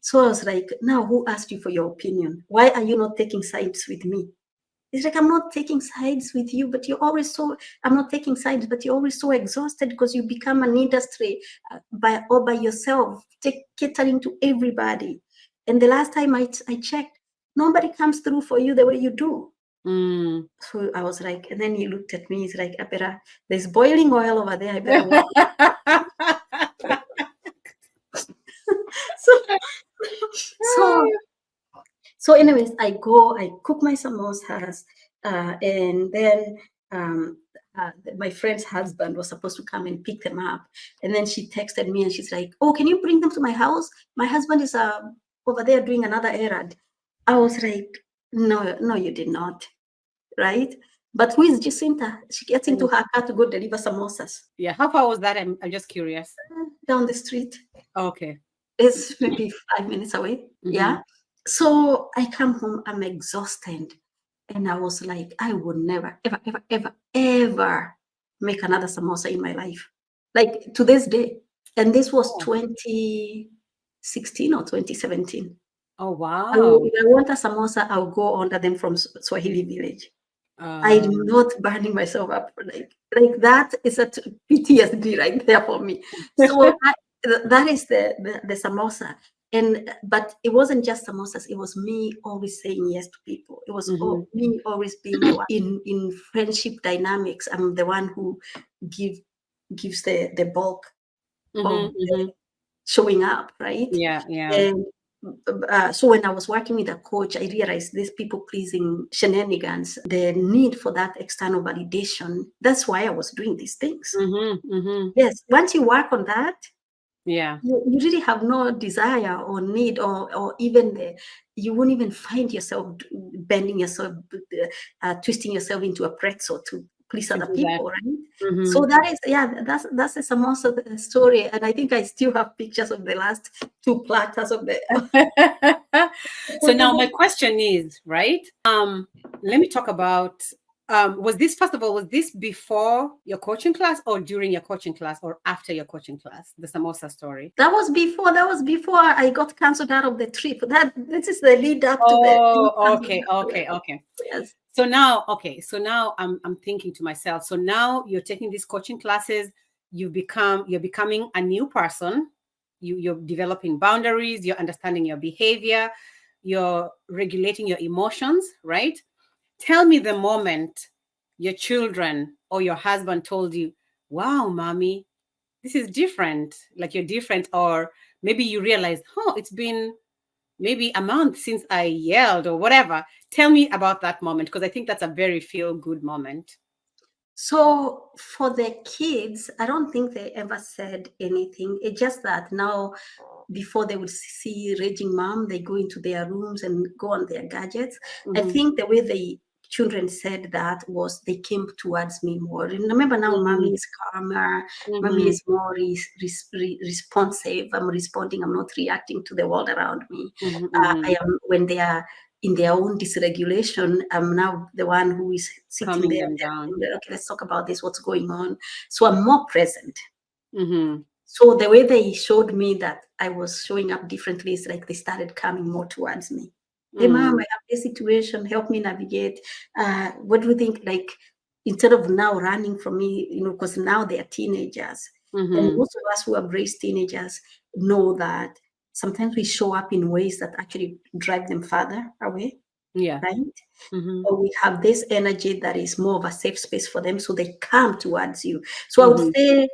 So I was like, now who asked you for your opinion? Why are you not taking sides with me? It's like, I'm not taking sides with you, but you're always so, I'm not taking sides, but you're always so exhausted because you become an industry by yourself, catering to everybody. And the last time I checked, nobody comes through for you the way you do. So I was like, and then he looked at me, he's like, there's boiling oil over there, I better walk. So anyways, I cook my samosas, and then my friend's husband was supposed to come and pick them up. And then she texted me and she's like, oh, can you bring them to my house? My husband is over there doing another errand. I was like, no, you did not. Right? But who is Jacinta? She gets into her car to go deliver samosas. Yeah. How far was that? I'm just curious. Down the street. Okay. It's maybe 5 minutes away. Yeah. So I come home, I'm exhausted. And I was like, I would never, ever make another samosa in my life. Like to this day. And this was 2016 or 2017. Oh, wow. If I want a samosa, I'll go order them from Swahili Village. I'm not burning myself up. Like that is a PTSD right there for me. So that is the samosa. But it wasn't just samosas. It was me always saying yes to people. It was me always being the one in friendship dynamics. I'm the one who gives the bulk of showing up, right? Yeah. And so when I was working with a coach, I realized these people-pleasing shenanigans, the need for that external validation. That's why I was doing these things. Yes, once you work on that, yeah, you really have no desire or need or even you won't even find yourself bending yourself, twisting yourself into a pretzel to please other people, right? So that is, that's the samosa story. And I think I still have pictures of the last 2 platters of the. So now my question is, right? Let me talk about, was this before your coaching class or during your coaching class or after your coaching class, the samosa story? That was before I got canceled out of the trip. This is the lead up to the. Oh, okay. Yes. So now I'm thinking to myself, so now you're taking these coaching classes, you're becoming a new person. you're developing boundaries, you're understanding your behavior, you're regulating your emotions, right? Tell me the moment your children or your husband told you, wow, mommy, this is different, like you're different, or maybe you realized, oh, it's been maybe a month since I yelled or whatever. Tell me about that moment, because I think that's a very feel good moment. So for the kids, I don't think they ever said anything. It's just that now, before they would see raging mom, they go into their rooms and go on their gadgets. I think the way the children said that was they came towards me more. And remember now, mommy is calmer, mommy is more responsive. I'm responding, I'm not reacting to the world around me. I am, when they are in their own dysregulation, I'm now the one who is sitting Calming there. them down. Okay, let's talk about this. What's going on? So I'm more present. Mm-hmm. So the way they showed me that I was showing up differently is like they started coming more towards me. Hey, mom, I have this situation. Help me navigate. What do you think? Like, instead of now running from me, because now they are teenagers. And most of us who have raised teenagers know that sometimes we show up in ways that actually drive them further away. Yeah. Right? Or we have this energy that is more of a safe space for them, so they come towards you. So I would say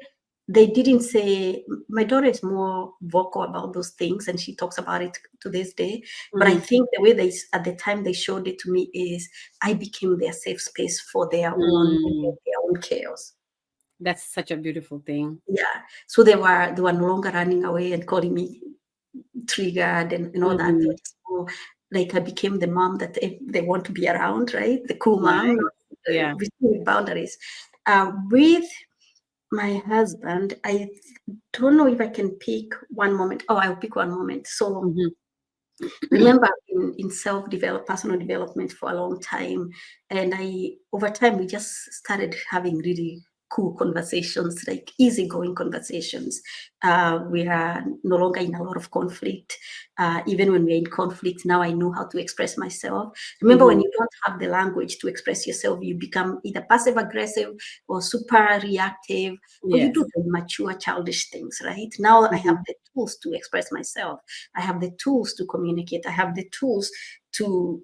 they didn't say. My daughter is more vocal about those things, and she talks about it to this day. But I think the way they, at the time they showed it to me, is I became their safe space for their own chaos. That's such a beautiful thing. Yeah. So they were no longer running away and calling me triggered and all that. They were just more like, I became the mom that they want to be around, right? The cool mom, Yeah. with boundaries. With my husband, I don't know if I can pick one moment. Oh, I'll pick one moment. So remember, in personal development for a long time, and over time we just started having really cool conversations, like easygoing conversations. We are no longer in a lot of conflict. Even when we're in conflict, now I know how to express myself. Remember, when you don't have the language to express yourself, you become either passive aggressive or super reactive, or you Yes. do the mature, childish things, right? Now I have the tools to express myself. I have the tools to communicate. I have the tools to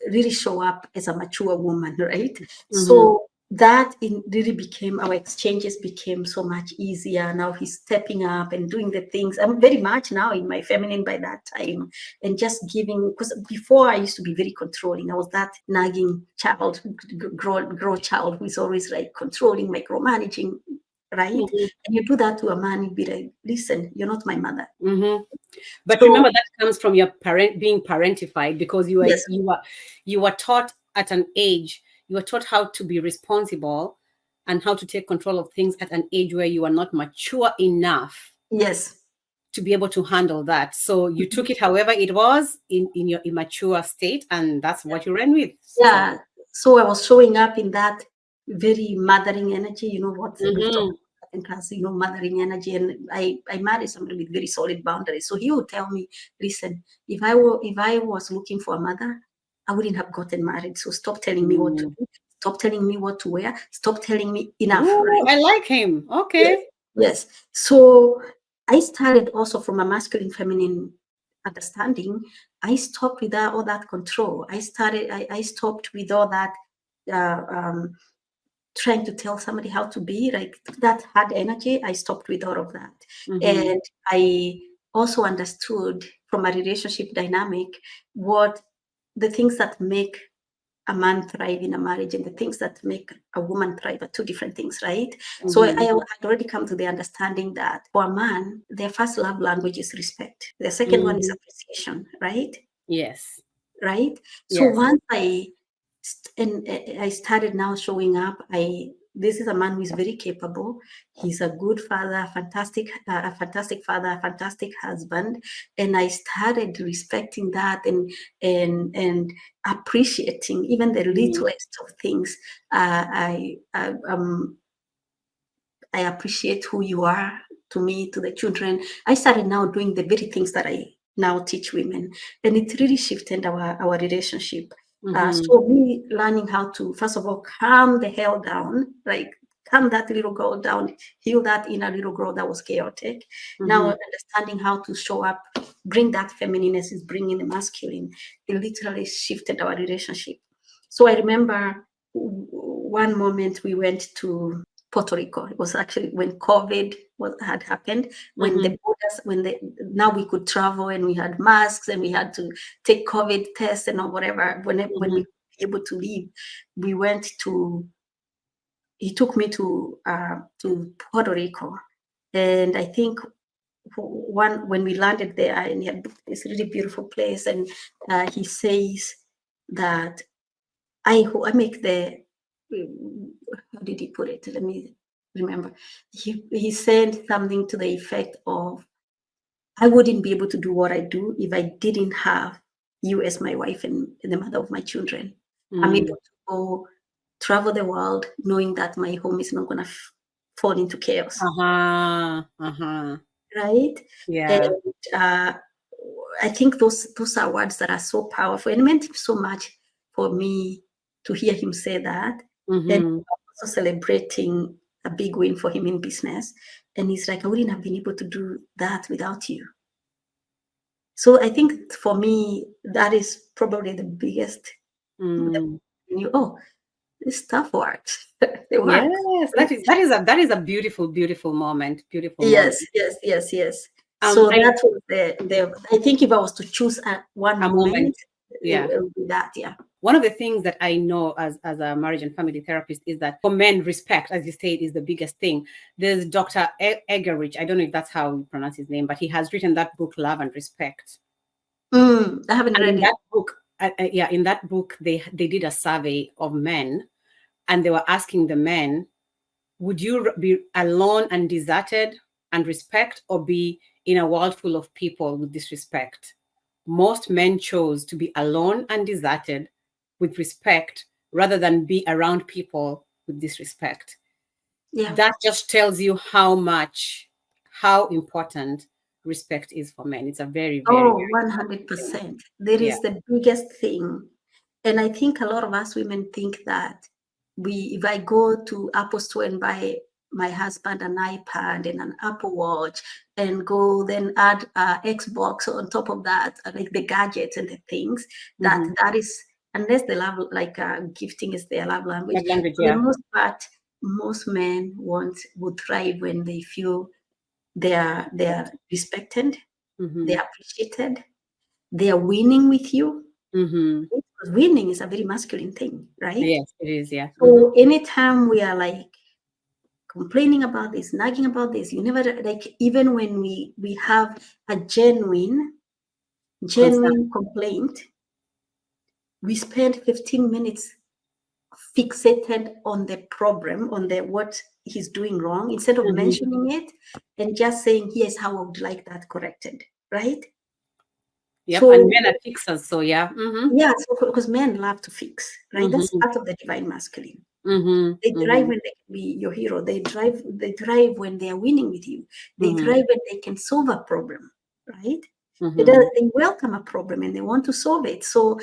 really show up as a mature woman, right? So that really became, our exchanges became so much easier. Now he's stepping up and doing the things. I'm very much now in my feminine by that time, and just giving, because before I used to be very controlling. I was that nagging child, grow child, who is always like controlling, micromanaging, right? And you do that to a man, you'd be like, listen, you're not my mother. But So remember, that comes from your parent being parentified, because yes, you were taught at an age, you were taught how to be responsible and how to take control of things at an age where you are not mature enough yes. to be able to handle that. So you took it however it was in your immature state, and that's what you ran with. Yeah. So I was showing up in that very mothering energy, what we've talked about in class, mothering energy. And I married somebody with very solid boundaries. So he would tell me, listen, if I was looking for a mother, I wouldn't have gotten married. So stop telling me what to do. Stop telling me what to wear. Stop telling me enough, Oh, right? I like him. Yes. Okay. Yes. So I started also from a masculine feminine understanding. I stopped with all that control. I stopped with all that uh, um, trying to tell somebody how to be, like that hard energy. I stopped with all of that. And I also understood from a relationship dynamic what the things that make a man thrive in a marriage and the things that make a woman thrive are two different things, right? So I had already come to the understanding that for a man, their first love language is respect. The second one is appreciation, right? Yes. Right? So Yes. once I started now showing up, this is a man who is very capable. He's a good father, a fantastic father, a fantastic husband, and I started respecting that and appreciating even the littlest of things. I appreciate who you are to me, to the children. I started now doing the very things that I now teach women, and it really shifted our relationship. So me learning how to, first of all, calm the hell down, like calm that little girl down, heal that inner little girl that was chaotic. Now understanding how to show up, bring that feminineness, is bringing the masculine. It literally shifted our relationship. So I remember one moment we went to Puerto Rico. It was actually when COVID had happened, when the borders, now we could travel and we had masks and we had to take COVID tests and or whatever. When we were able to leave, we went to. He took me to Puerto Rico, and I think when we landed there, and he had booked this really beautiful place, and he says that I make the, how did he put it? Let me remember. He said something to the effect of, I wouldn't be able to do what I do if I didn't have you as my wife and the mother of my children. I'm able to go travel the world knowing that my home is not going to fall into chaos. Right? Yeah. And I think those are words that are so powerful, and it meant so much for me to hear him say that. And also celebrating a big win for him in business. And he's like, I wouldn't have been able to do that without you. So I think for me, that is probably the biggest. This stuff works. It works. Yes, that is a beautiful moment. Yes. So that was the. I think if I was to choose one moment, it would be that. Yeah. One of the things that I know as a marriage and family therapist is that for men, respect, as you said, is the biggest thing. There's Dr. Egerich. I don't know if that's how you pronounce his name, but he has written that book, Love and Respect. I haven't read it. That book, in that book, they did a survey of men, and they were asking the men, would you be alone and deserted and respect, or be in a world full of people with disrespect? Most men chose to be alone and deserted with respect rather than be around people with disrespect. Yeah. That just tells you how important respect is for men. It's a very, very 100%. That is the biggest thing. And I think a lot of us women think that if I go to Apple Store and buy my husband an iPad and an Apple Watch and go then add Xbox on top of that, like the gadgets and the things, that is, unless the love, like gifting is their love language. For the most part, most men would thrive when they feel they are respected, they are appreciated, they are winning with you. Because winning is a very masculine thing, right? Yes, it is. Yeah. So anytime we are like complaining about this, nagging about this, you never, like, even when we have a genuine complaint, we spend 15 minutes fixated on the problem, on the what he's doing wrong, instead of mentioning it and just saying, here's how I would like that corrected, right? Yep, so, and men are fixers, so yeah. Yeah, so because men love to fix, right? That's part of the divine masculine. They thrive when they can be your hero. They thrive when they are winning with you. They thrive when they can solve a problem, right? They welcome a problem and they want to solve it. So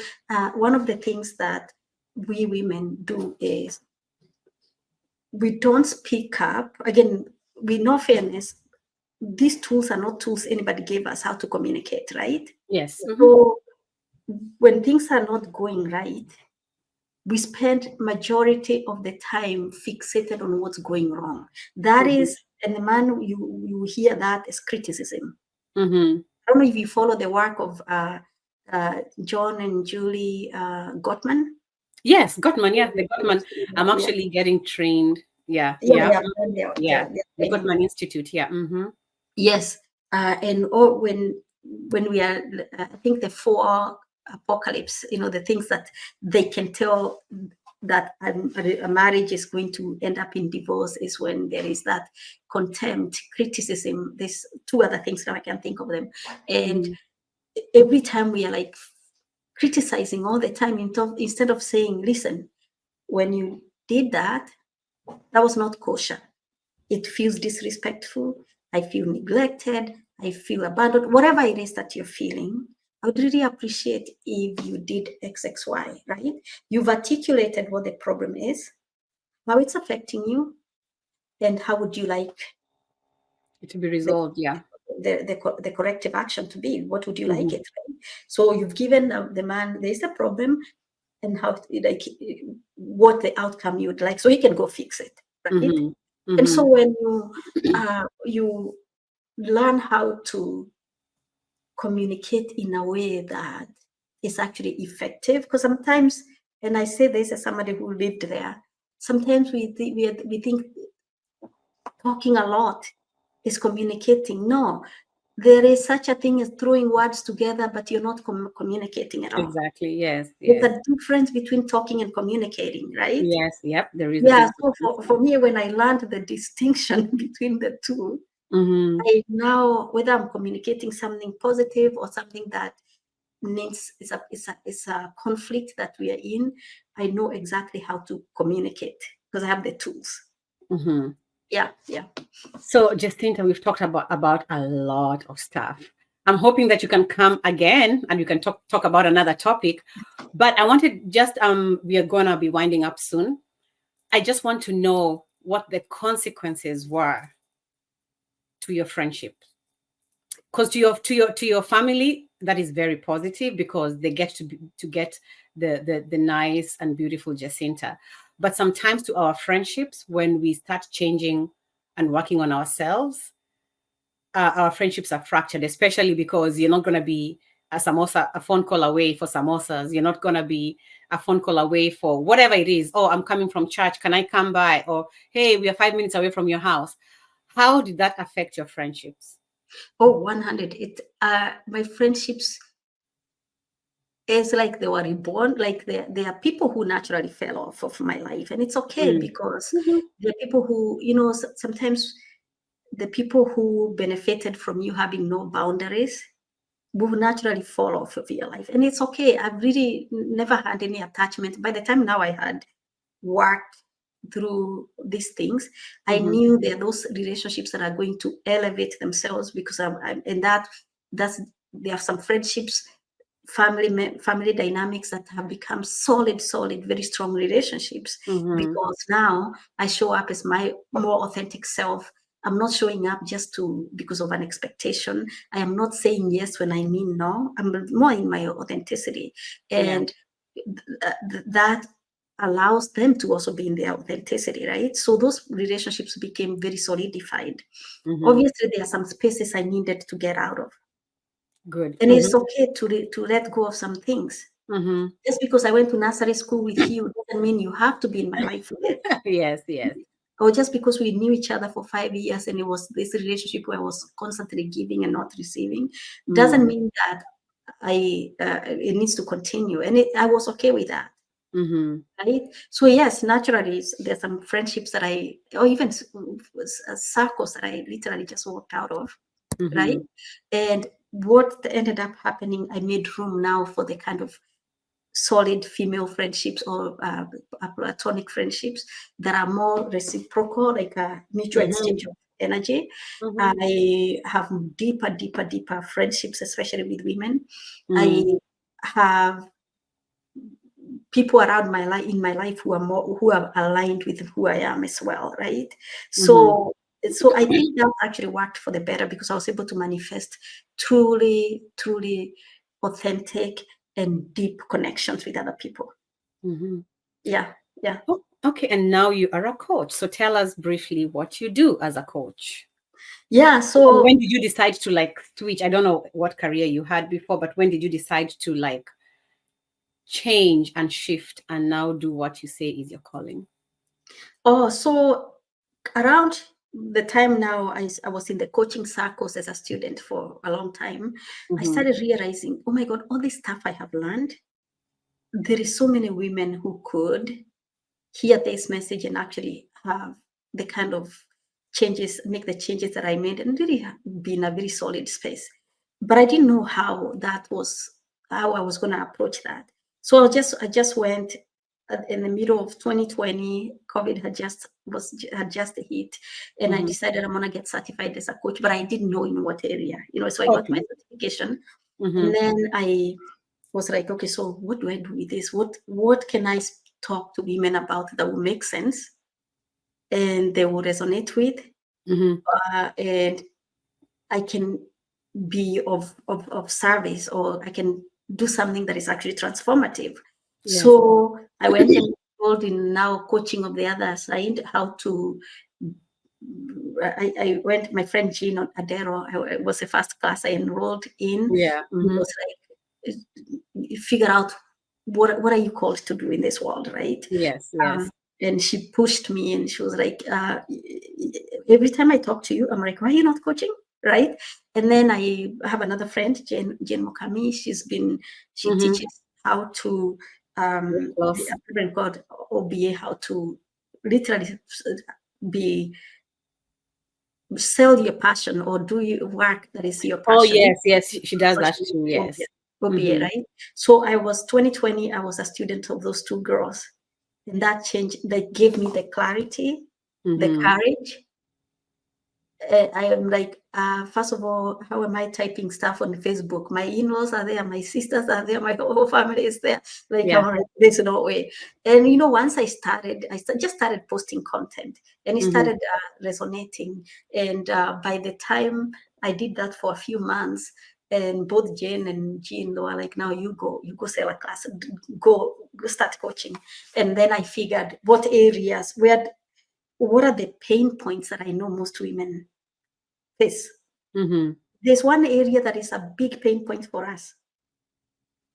one of the things that we women do is we don't speak up. Again, with no fairness, these tools are not tools anybody gave us how to communicate, right? Yes. So when things are not going right, we spend majority of the time fixated on what's going wrong. That is, and the man, you hear that as criticism. I don't know if you follow the work of John and Julie Gottman. Yes, Gottman. Yeah, the Gottman. I'm actually getting trained. The Gottman Institute. Yeah. Yes, and when we are, I think the 4 apocalypse, the things that they can tell that a marriage is going to end up in divorce is when there is that contempt, criticism. There's 2 other things that I can think of them. And every time we are like criticizing all the time, instead of saying, listen, when you did that was not kosher. It feels disrespectful. I feel neglected. I feel abandoned. Whatever it is that you're feeling, I would really appreciate if you did XXY, right? You've articulated what the problem is, how it's affecting you, and how would you like To be resolved, yeah. the corrective action to be? What would you like Mm-hmm. it, right? So you've given the man, there's a problem, and how, like, what the outcome you would like, so he can go fix it, right? Mm-hmm. And so Mm-hmm. when you learn how to communicate in a way that is actually effective, because sometimes, and I say this as somebody who lived there, sometimes we think talking a lot is communicating. No, there is such a thing as throwing words together, but you're not communicating at all. Exactly. Yes. There's Yes. a difference between talking and communicating, right? Yes. Yep. There is a Yeah. big So difference. for me, when I learned the distinction between the two, Mm-hmm. I now, whether I'm communicating something positive or something that needs, it's a conflict that we are in, I know exactly how to communicate because I have the tools. Mm-hmm. Yeah. Yeah. So, Jacinta, we've talked about a lot of stuff. I'm hoping that you can come again and you can talk about another topic. But I wanted just we are gonna be winding up soon. I just want to know what the consequences were to your friendship. Because to your family, that is very positive because they get to get the nice and beautiful Jacinta. But sometimes to our friendships, when we start changing and working on ourselves, our friendships are fractured, especially because you're not going to be a phone call away for samosas. You're not going to be a phone call away for whatever it is. Oh, I'm coming from church. Can I come by? Or, hey, we are 5 minutes away from your house. How did that affect your friendships? Oh, 100. My friendships is like they were reborn. Like there are people who naturally fell off of my life, and it's okay because Mm-hmm. there are people who, sometimes the people who benefited from you having no boundaries will naturally fall off of your life, and it's okay. I've really never had any attachment. By the time now I had worked through these things, I Mm-hmm. knew there are those relationships that are going to elevate themselves because I'm and that's there are some friendships, family dynamics that have become solid, very strong relationships Mm-hmm. because now I show up as my more authentic self. I'm not showing up just because of an expectation. I am not saying yes when I mean no. I'm more in my authenticity, Yeah. and that allows them to also be in their authenticity, right? So those relationships became very solidified. Mm-hmm. Obviously, there are some spaces I needed to get out of, Good. and Mm-hmm. it's okay to let go of some things. Mm-hmm. Just because I went to nursery school with you doesn't mean you have to be in my life for it. Yes. Yes. Or just because we knew each other for 5 years and it was this relationship where I was constantly giving and not receiving, doesn't mean that it needs to continue. And I was okay with that. Mm-hmm. Right? So yes, naturally, there's some friendships that or even circles that I literally just walked out of, right? Mm-hmm. And what ended up happening, I made room now for the kind of solid female friendships or platonic friendships that are more reciprocal, like a mutual Mm-hmm. exchange of energy. Mm-hmm. I have deeper friendships, especially with women. I Mm-hmm. have people around my life in my life who are aligned with who I am as well, right? Mm-hmm. So I think that actually worked for the better because I was able to manifest truly authentic and deep connections with other people. Mm-hmm. Yeah, yeah. Oh, okay, and now you are a coach. So tell us briefly what you do as a coach. Yeah, And when so did you decide to like switch? I don't know what career you had before, but when did you decide to like change and shift and now do what you say is your calling? so around the time now I was in the coaching circles as a student for a long time, I Mm-hmm. started realizing, oh my God, all this stuff I have learned, there is so many women who could hear this message and actually have the kind of make the changes that I made and really be in a very solid space. But I didn't know how I was going to approach that. So I just went in the middle of 2020. COVID had just hit, and I Mm-hmm. decided I'm going to get certified as a coach. But I didn't know in what area, So I got my Okay. certification, Mm-hmm. and then I was like, okay, so what do I do with this? What can I talk to women about that will make sense and they will resonate with, Mm-hmm. and I can be of service, or I can do something that is actually transformative. Yes. So I went and enrolled in now coaching of the other side, how to. I went, my friend Jean Adero, it was the first class I enrolled in. Yeah. It Mm-hmm. was like, figure out what are you called to do in this world, right? Yes. Yes. And she pushed me, and she was like, every time I talk to you, I'm like, why are you not coaching? Right. And then I have another friend, Jane Mokami. She Mm-hmm. teaches how to, Close. a program called OBA, how to literally be, sell your passion or do your work that is your Oh, passion. yes. Yes. She does that too. Yes. OBA, Mm-hmm. right? So I was 2020, I was a student of those two girls. And that changed, that gave me the clarity, the Mm-hmm. courage. I am like, first of all, how am I typing stuff on Facebook? My in-laws are there, my sisters are there, my whole family is there. Like, Yeah. I'm like, there's no way. And once I started, just started posting content, and it Mm-hmm. started resonating. And by the time I did that for a few months, and both Jane and Jean, they were like, now you go sell a class, go start coaching. And then I figured what are the pain points that I know most women face. Mm-hmm. There's one area that is a big pain point for us.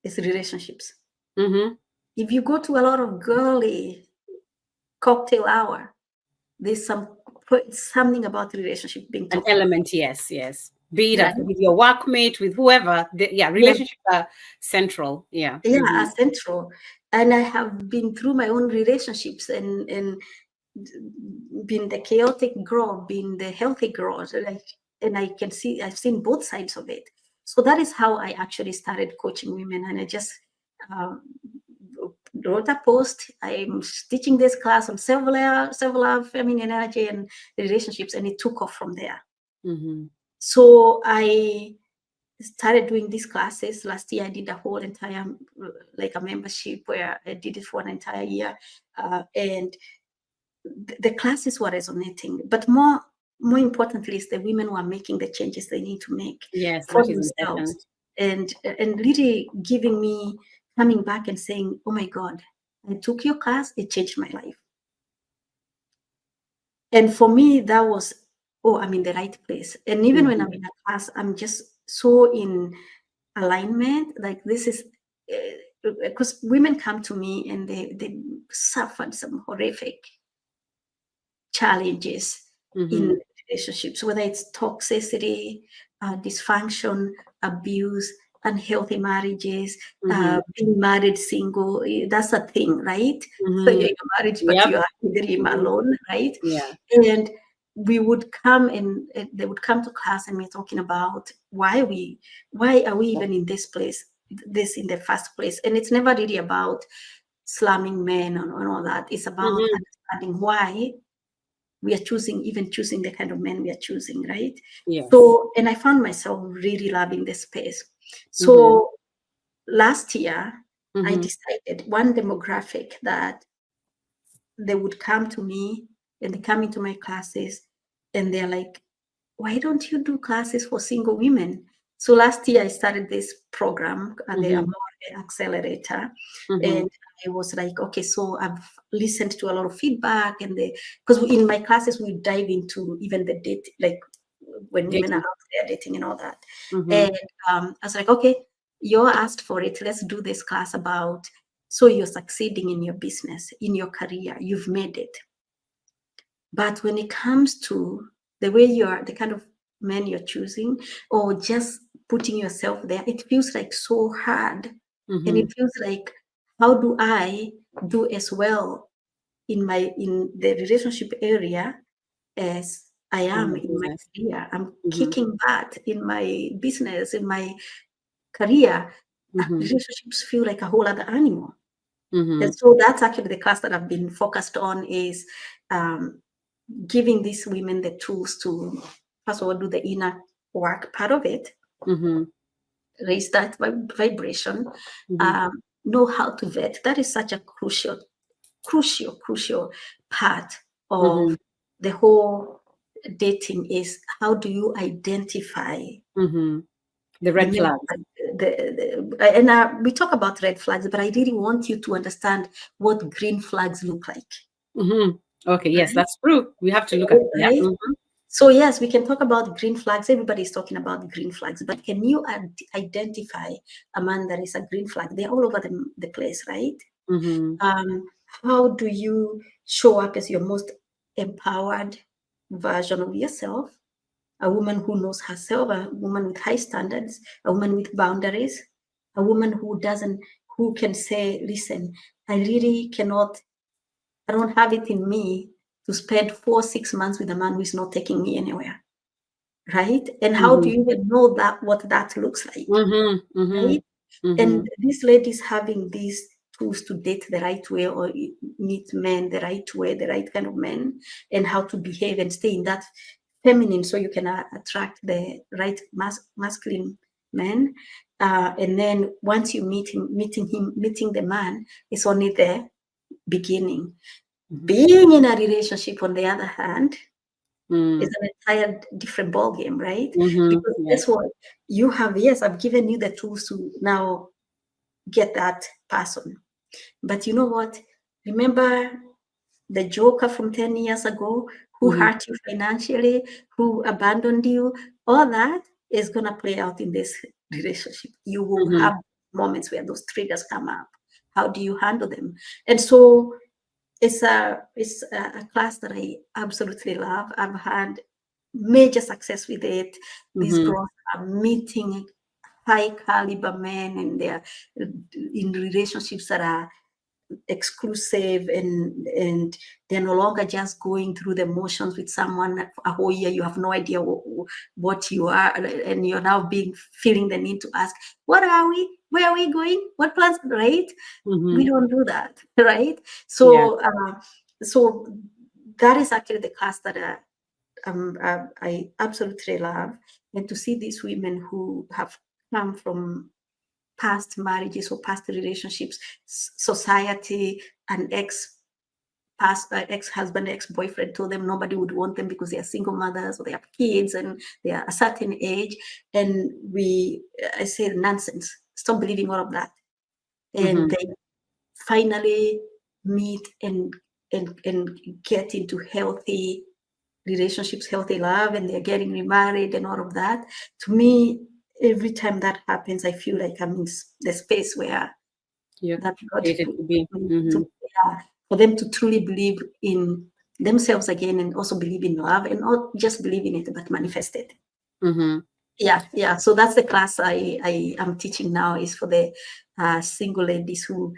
It's relationships. Mm-hmm. If you go to a lot of girly cocktail hour, there's something about relationship being An talked about. element. Yes. Yes. Be Right? that with your workmate, with whoever. Yeah. Yeah, Relationships are central. Yeah. yeah, Mm-hmm. central. And I have been through my own relationships and been the chaotic girl, been the healthy girl. And I've seen both sides of it. So that is how I actually started coaching women. And I just um, wrote a post. I'm teaching this class on self-love, feminine energy, and relationships, and it took off from there. Mm-hmm. So I started doing these classes. Last year I did a whole entire, like a membership where I did it for an entire year, and the classes were resonating. But more importantly is the women were making the changes they need to make Yes, for that is themselves, important. and really giving me, coming back and saying, oh my God, I took your class, it changed my life. And for me, that was, oh, I'm in the right place. And even when I'm in a class, I'm just so in alignment. Like, this is because women come to me and they suffered some horrific challenges Mm-hmm. in relationships, whether it's toxicity, dysfunction, abuse, unhealthy marriages, Mm-hmm. being married, single. That's a thing, right? So Mm-hmm. you're in a marriage, but Yep. you are in the dream Mm-hmm. alone, right? Yeah. And we would come and they would come to class, and we're talking about why are we even in this place, this in the first place. And it's never really about slamming men and all that. It's about Mm-hmm. understanding why we are choosing the kind of men we are choosing, right? Yes. So, and I found myself really loving this space. Mm-hmm. So last year, I Mm-hmm. decided one demographic that they would come to me, and they come into my classes, and they're like, why don't you do classes for single women? So last year I started this program, the Mm-hmm. Amore Accelerator, Mm-hmm. and I was like, okay, so I've listened to a lot of feedback, and because in my classes we dive into even the date, like when women are Dating. out there dating and all that. Mm-hmm. And I was like, okay, you asked for it. Let's do this class about, so you're succeeding in your business, in your career, you've made it. But when it comes to the way you are, the kind of men you're choosing, or just putting yourself there, it feels like so hard. And Mm-hmm. it feels like, how do I do as well in the relationship area as I In am your in my business. career? I'm Mm-hmm. kicking butt in my business, in my career. Mm-hmm. Relationships feel like a whole other animal. Mm-hmm. And so that's actually the class that I've been focused on, is giving these women the tools to, first of all, do the inner work part of it, Mm-hmm. raise that vibration, Mm-hmm. know how to vet. That is such a crucial part Mm-hmm. of the whole dating is, how do you identify the red flags? And we talk about red flags, but I really want you to understand what green flags look like. Okay, yes, that's true. We have to look at that. Right? So yes, we can talk about green flags. Everybody's talking about green flags, but can you identify a man that is a green flag? They're all over the place, right? How do you show up as your most empowered version of yourself? A woman who knows herself, a woman with high standards, a woman with boundaries, a woman who can say, listen, I really cannot, I don't have it in me to spend 4-6 months with a man who is not taking me anywhere. Right? And how do you even know what that looks like? Right? And these ladies having these tools to date the right way or meet men the right way, the right kind of men, and how to behave and stay in that feminine so you can attract the right masculine men. And then once you meeting the man, it's only the beginning. Being in a relationship, on the other hand, is an entire different ballgame, right? Because that's what you have. Yes, I've given you the tools to now get that person. But you know what? Remember the joker from 10 years ago who hurt you financially, who abandoned you? All that is going to play out in this relationship. You will have moments where those triggers come up. How do you handle them? And so it's a class that I absolutely love. I've had major success with it. These girls are meeting high caliber men, and they're in relationships that are exclusive, and they're no longer just going through the motions with someone a whole year. You have no idea what you are, and you're now feeling the need to ask, what are we? Where are we going? What plans? Right? We don't do that, right? So, so that is actually the class that I absolutely love, and to see these women who have come from past marriages or past relationships, society, an ex-husband, ex-boyfriend told them nobody would want them because they are single mothers or they have kids and they are a certain age. And I say nonsense. Stop believing all of that. And they finally meet and get into healthy relationships, healthy love, and they're getting remarried and all of that. To me, every time that happens, I feel like I'm in the space where that God to be. For them to truly believe in themselves again, and also believe in love, and not just believe in it, but manifest it. Yeah. So that's the class I am teaching now, is for the single ladies who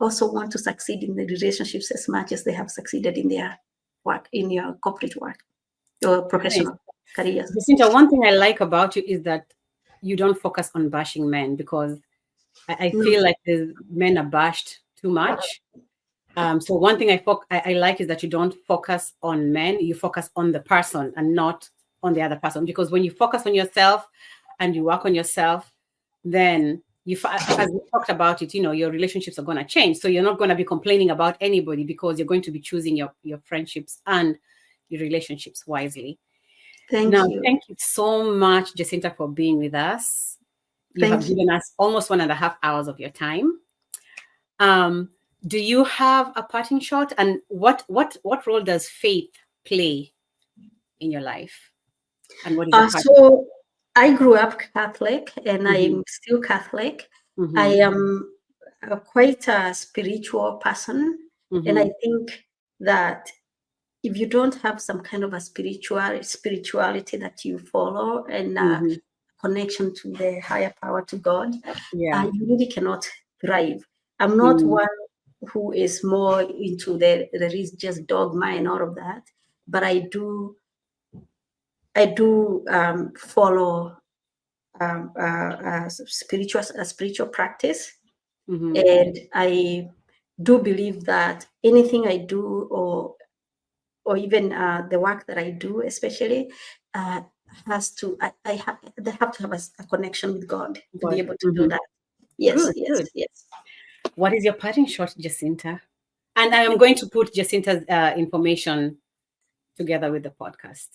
also want to succeed in the relationships as much as they have succeeded in their work, in your corporate work or professional careers. Jacinta, one thing I like about you is that you don't focus on bashing men, because I feel like the men are bashed too much. So one thing I like is that you don't focus on men, you focus on the person and not on the other person. Because when you focus on yourself and you work on yourself, then as we talked about it, your relationships are going to change. So you're not going to be complaining about anybody, because you're going to be choosing your friendships and your relationships wisely. Thank you. Thank you so much, Jacinta, for being with us. You have given us almost 1.5 hours of your time. Do you have a parting shot? And what role does faith play in your life? And what is so I grew up Catholic, and I'm still Catholic. I am quite a spiritual person, and I think that if you don't have some kind of a spirituality that you follow, and connection to the higher power, to God, you really cannot thrive. I'm not one who is more into the religious dogma and all of that, but I do follow a spiritual practice, and I do believe that anything I do, or even the work that I do, especially, has to they have to have a connection with God to be able to do that. Yes. Yes. What is your parting shot, Jacinta? And I am going to put Jacinta's information together with the podcast?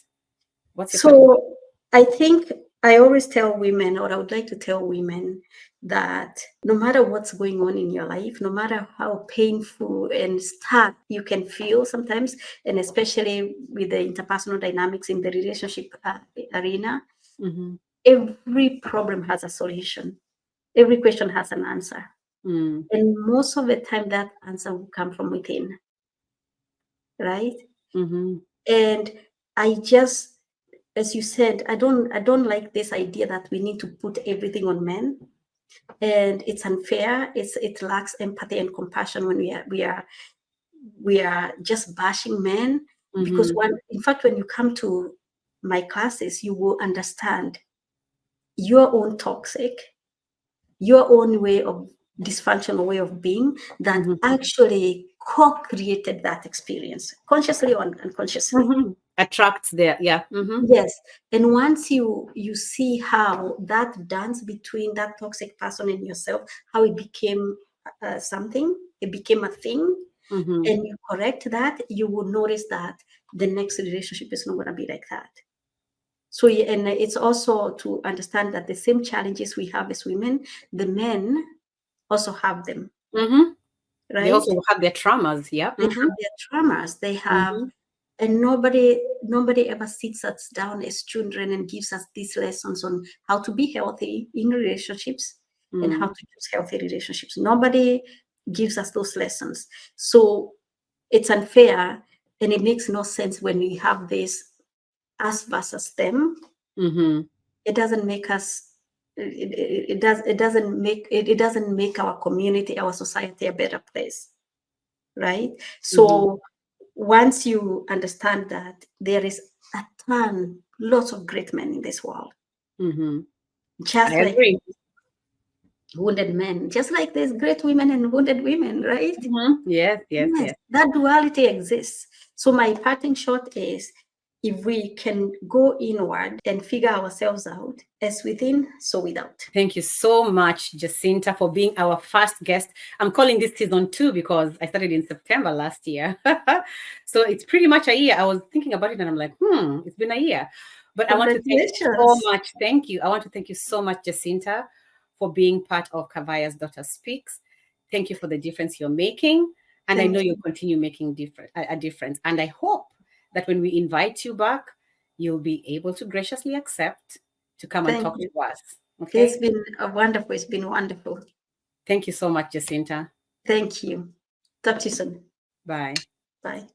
What's your So I think I always tell women, or I would like to tell women, that no matter what's going on in your life, no matter how painful and stuck you can feel sometimes, and especially with the interpersonal dynamics in the relationship arena, Mm-hmm. every problem has a solution. Every question has an answer. Mm. And most of the time, that answer will come from within, right? Mm-hmm. And I just, as you said, I don't like this idea that we need to put everything on men, and it's unfair. It lacks empathy and compassion when we are just bashing men. Because Mm-hmm. in fact, when you come to my classes, you will understand your own toxic, your own way of dysfunctional way of being that Mm-hmm. actually co-created that experience, consciously or unconsciously. Mm-hmm. Attracts there. Yeah. Mm-hmm. Yes. And once you see how that dance between that toxic person and yourself, how it became something, it became a thing, Mm-hmm. and you correct that, you will notice that the next relationship is not going to be like that. So, and it's also to understand that the same challenges we have as women, the men also have them, Mm-hmm. They right? also have their traumas. Yeah. They Mm-hmm. have their traumas. They have, Mm-hmm. and nobody ever sits us down as children and gives us these lessons on how to be healthy in relationships and how Mm. to choose healthy relationships. Nobody gives us those lessons. So it's unfair, and it makes no sense when we have this us versus them. Mm-hmm. It doesn't make us it doesn't make our community, our society a better place, right? Mm-hmm. So once you understand that there is lots of great men in this world, Mm-hmm. just I like agree. wounded men, just like there's great women and wounded women, right? Mm-hmm. Yes. Yes. Yes, Yes. that duality exists. So my parting shot is, if we can go inward and figure ourselves out, as within, so without. Thank you so much, Jacinta, for being our first guest. I'm calling this season 2 because I started in September last year. So it's pretty much a year. I was thinking about it and I'm like, it's been a year. But I want to thank you so Congratulations. much. Thank you. I want to thank you so much, Jacinta, for being part of Kavaya's Daughter Speaks. Thank you for the difference you're making. And I know Thank you'll you. continue making a difference. And I hope that when we invite you back, you'll be able to graciously accept to come and Thank talk you. to us. It's Okay. been wonderful. It's been wonderful. Thank you so much, Jacinta. Thank you. Talk to you soon. Bye. Bye.